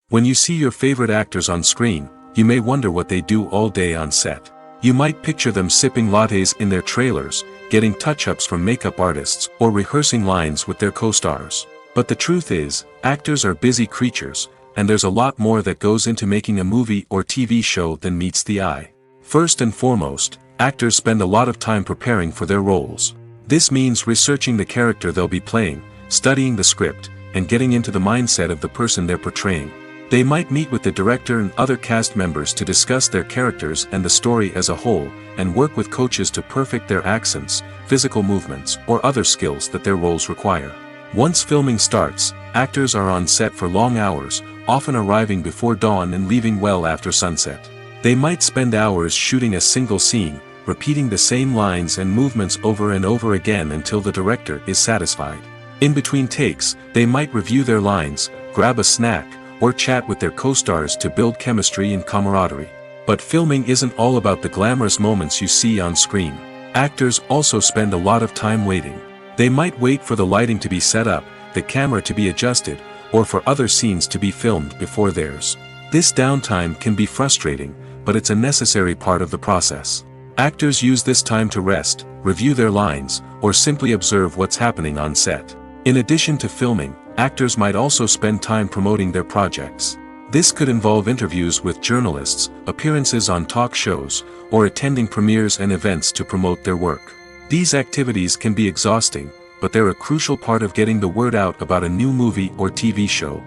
When you see your favorite actors on screen, you may wonder what they do all day on set. You might picture them sipping lattes in their trailers, getting touch-ups from makeup artists, or rehearsing lines with their co-stars. But the truth is, actors are busy creatures, and there's a lot more that goes into making a movie or TV show than meets the eye. First and foremost, actors spend a lot of time preparing for their roles. This means researching the character they'll be playing, studying the script, and getting into the mindset of the person they're portraying. They might meet with the director and other cast members to discuss their characters and the story as a whole, and work with coaches to perfect their accents, physical movements, or other skills that their roles require. Once filming starts, actors are on set for long hours, often arriving before dawn and leaving well after sunset. They might spend hours shooting a single scene, repeating the same lines and movements over and over again until the director is satisfied. In between takes, they might review their lines, grab a snack, or chat with their co-stars to build chemistry and camaraderie. But filming isn't all about the glamorous moments you see on screen. Actors also spend a lot of time waiting. They might wait for the lighting to be set up, the camera to be adjusted, or for other scenes to be filmed before theirs. This downtime can be frustrating, but it's a necessary part of the process. Actors use this time to rest, review their lines, or simply observe what's happening on set. In addition to filming, actors might also spend time promoting their projects. This could involve interviews with journalists, appearances on talk shows, or attending premieres and events to promote their work. These activities can be exhausting, but they're a crucial part of getting the word out about a new movie or TV show.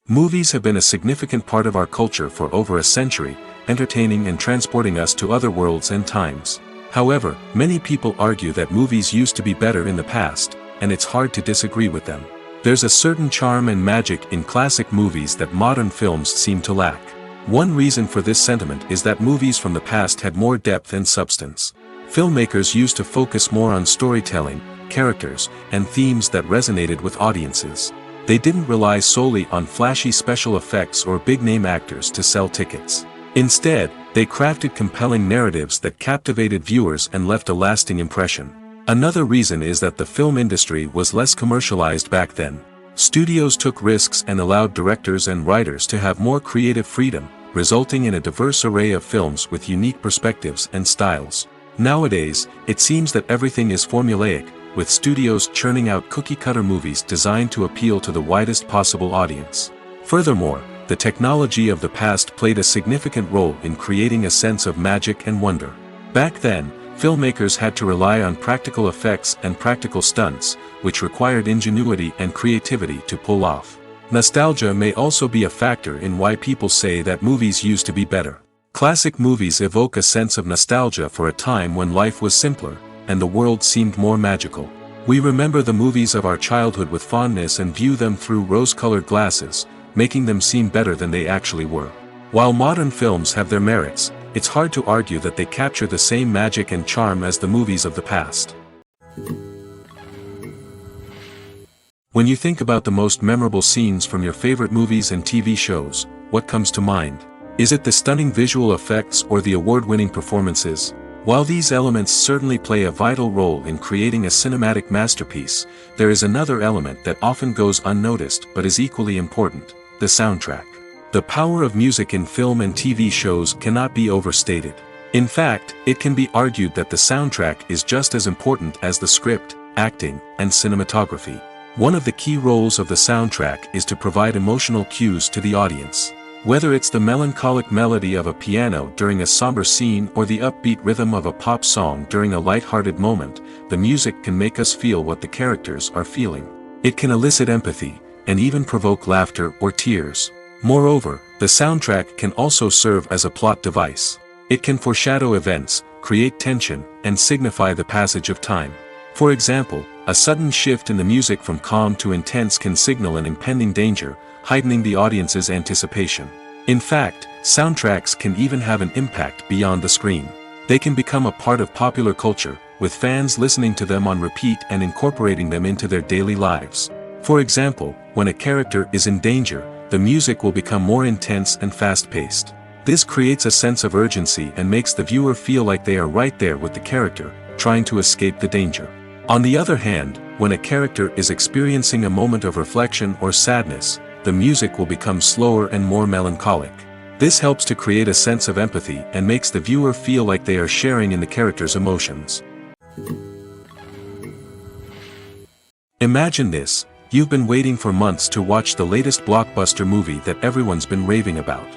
Movies have been a significant part of our culture for over a century, entertaining and transporting us to other worlds and times. However, many people argue that movies used to be better in the past, and it's hard to disagree with them. There's a certain charm and magic in classic movies that modern films seem to lack. One reason for this sentiment is that movies from the past had more depth and substance. Filmmakers used to focus more on storytelling, characters, and themes that resonated with audiences. They didn't rely solely on flashy special effects or big-name actors to sell tickets. Instead, they crafted compelling narratives that captivated viewers and left a lasting impression. Another reason is that the film industry was less commercialized back then. Studios took risks and allowed directors and writers to have more creative freedom, resulting in a diverse array of films with unique perspectives and styles. Nowadays, it seems that everything is formulaic, with studios churning out cookie-cutter movies designed to appeal to the widest possible audience. Furthermore, the technology of the past played a significant role in creating a sense of magic and wonder. Back then, filmmakers had to rely on practical effects and practical stunts, which required ingenuity and creativity to pull off. Nostalgia may also be a factor in why people say that movies used to be better. Classic movies evoke a sense of nostalgia for a time when life was simpler, and the world seemed more magical. We remember the movies of our childhood with fondness and view them through rose-colored glasses, making them seem better than they actually were. While modern films have their merits, it's hard to argue that they capture the same magic and charm as the movies of the past. When you think about the most memorable scenes from your favorite movies and TV shows, what comes to mind? Is it the stunning visual effects or the award-winning performances? While these elements certainly play a vital role in creating a cinematic masterpiece, there is another element that often goes unnoticed but is equally important: the soundtrack. The power of music in film and TV shows cannot be overstated. In fact, it can be argued that the soundtrack is just as important as the script, acting, and cinematography. One of the key roles of the soundtrack is to provide emotional cues to the audience. Whether it's the melancholic melody of a piano during a somber scene or the upbeat rhythm of a pop song during a light-hearted moment, the music can make us feel what the characters are feeling. It can elicit empathy, and even provoke laughter or tears. Moreover, the soundtrack can also serve as a plot device. It can foreshadow events, create tension, and signify the passage of time. For example, a sudden shift in the music from calm to intense can signal an impending danger, heightening the audience's anticipation. In fact, soundtracks can even have an impact beyond the screen. They can become a part of popular culture, with fans listening to them on repeat and incorporating them into their daily lives. For example, when a character is in danger, the music will become more intense and fast-paced. This creates a sense of urgency and makes the viewer feel like they are right there with the character, trying to escape the danger. On the other hand, when a character is experiencing a moment of reflection or sadness, the music will become slower and more melancholic. This helps to create a sense of empathy and makes the viewer feel like they are sharing in the character's emotions. Imagine this: you've been waiting for months to watch the latest blockbuster movie that everyone's been raving about.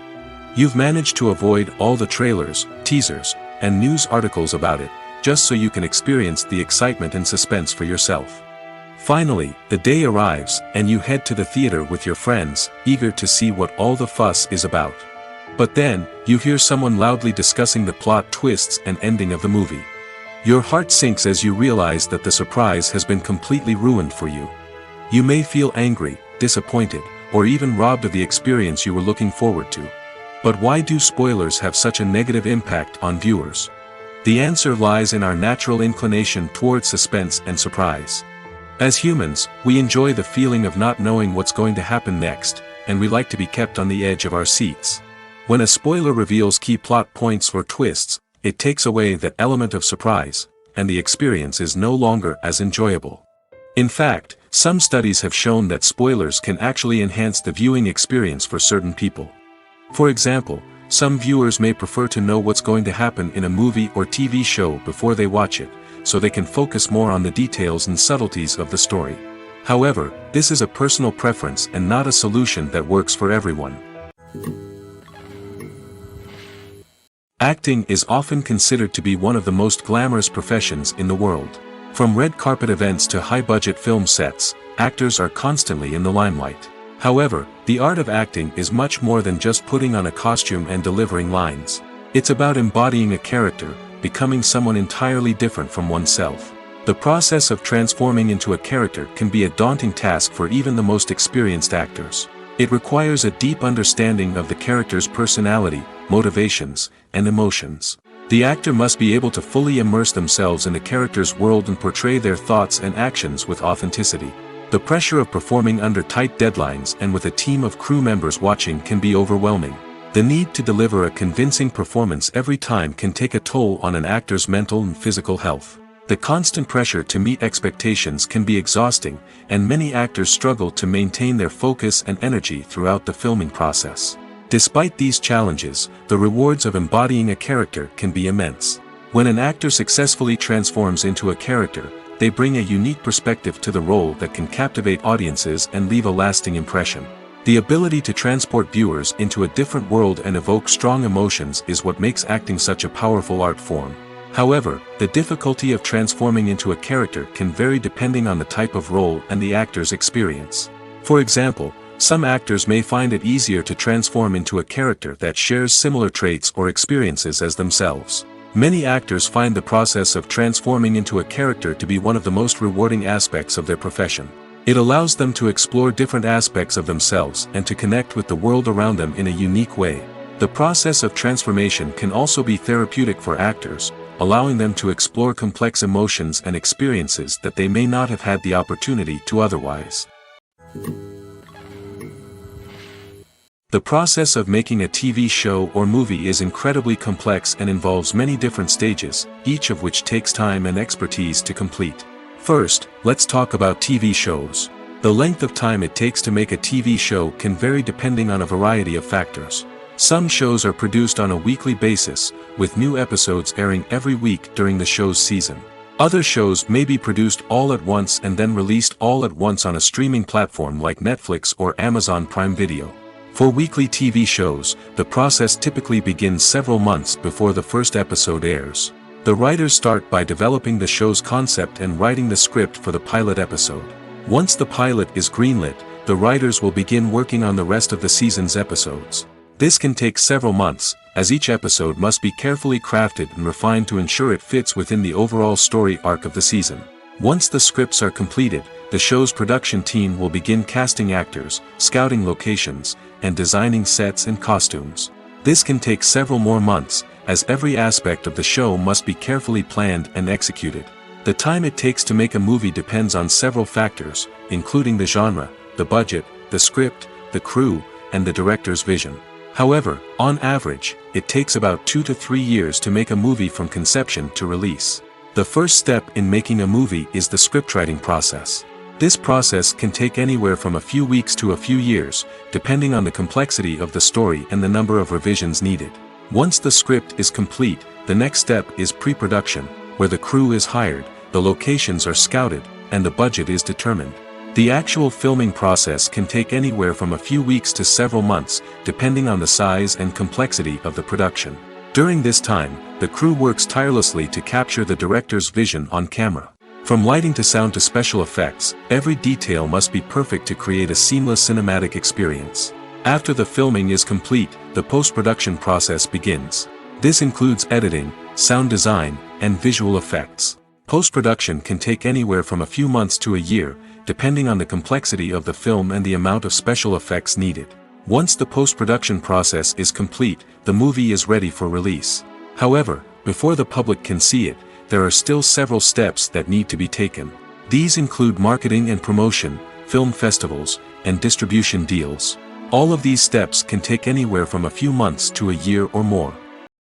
You've managed to avoid all the trailers, teasers, and news articles about it, just so you can experience the excitement and suspense for yourself. Finally, the day arrives, and you head to the theater with your friends, eager to see what all the fuss is about. But then, you hear someone loudly discussing the plot twists and ending of the movie. Your heart sinks as you realize that the surprise has been completely ruined for you. You may feel angry, disappointed, or even robbed of the experience you were looking forward to. But why do spoilers have such a negative impact on viewers? The answer lies in our natural inclination toward suspense and surprise. As humans, we enjoy the feeling of not knowing what's going to happen next, and we like to be kept on the edge of our seats. When a spoiler reveals key plot points or twists, it takes away that element of surprise, and the experience is no longer as enjoyable. In fact, some studies have shown that spoilers can actually enhance the viewing experience for certain people. For example, some viewers may prefer to know what's going to happen in a movie or TV show before they watch it, so they can focus more on the details and subtleties of the story. However, this is a personal preference and not a solution that works for everyone. Acting is often considered to be one of the most glamorous professions in the world. From red carpet events to high-budget film sets, actors are constantly in the limelight. However, the art of acting is much more than just putting on a costume and delivering lines. It's about embodying a character, becoming someone entirely different from oneself. The process of transforming into a character can be a daunting task for even the most experienced actors. It requires a deep understanding of the character's personality, motivations, and emotions. The actor must be able to fully immerse themselves in the character's world and portray their thoughts and actions with authenticity. The pressure of performing under tight deadlines and with a team of crew members watching can be overwhelming. The need to deliver a convincing performance every time can take a toll on an actor's mental and physical health. The constant pressure to meet expectations can be exhausting, and many actors struggle to maintain their focus and energy throughout the filming process. Despite these challenges, the rewards of embodying a character can be immense. When an actor successfully transforms into a character, they bring a unique perspective to the role that can captivate audiences and leave a lasting impression. The ability to transport viewers into a different world and evoke strong emotions is what makes acting such a powerful art form. However, the difficulty of transforming into a character can vary depending on the type of role and the actor's experience. For example, some actors may find it easier to transform into a character that shares similar traits or experiences as themselves. Many actors find the process of transforming into a character to be one of the most rewarding aspects of their profession. It allows them to explore different aspects of themselves and to connect with the world around them in a unique way. The process of transformation can also be therapeutic for actors, allowing them to explore complex emotions and experiences that they may not have had the opportunity to otherwise. The process of making a TV show or movie is incredibly complex and involves many different stages, each of which takes time and expertise to complete. First, let's talk about TV shows. The length of time it takes to make a TV show can vary depending on a variety of factors. Some shows are produced on a weekly basis, with new episodes airing every week during the show's season. Other shows may be produced all at once and then released all at once on a streaming platform like Netflix or Amazon Prime Video. For weekly TV shows, the process typically begins several months before the first episode airs. The writers start by developing the show's concept and writing the script for the pilot episode. Once the pilot is greenlit, the writers will begin working on the rest of the season's episodes. This can take several months, as each episode must be carefully crafted and refined to ensure it fits within the overall story arc of the season. Once the scripts are completed, the show's production team will begin casting actors, scouting locations, and designing sets and costumes. This can take several more months, as every aspect of the show must be carefully planned and executed. The time it takes to make a movie depends on several factors, including the genre, the budget, the script, the crew, and the director's vision. However, on average, it takes about 2 to 3 years to make a movie from conception to release. The first step in making a movie is the scriptwriting process. This process can take anywhere from a few weeks to a few years, depending on the complexity of the story and the number of revisions needed. Once the script is complete, the next step is pre-production, where the crew is hired, the locations are scouted, and the budget is determined. The actual filming process can take anywhere from a few weeks to several months, depending on the size and complexity of the production. During this time, the crew works tirelessly to capture the director's vision on camera. From lighting to sound to special effects, every detail must be perfect to create a seamless cinematic experience. After the filming is complete, the post-production process begins. This includes editing, sound design, and visual effects. Post-production can take anywhere from a few months to a year, depending on the complexity of the film and the amount of special effects needed. Once the post-production process is complete, the movie is ready for release. However, before the public can see it, there are still several steps that need to be taken. These include marketing and promotion, film festivals, and distribution deals. All of these steps can take anywhere from a few months to a year or more.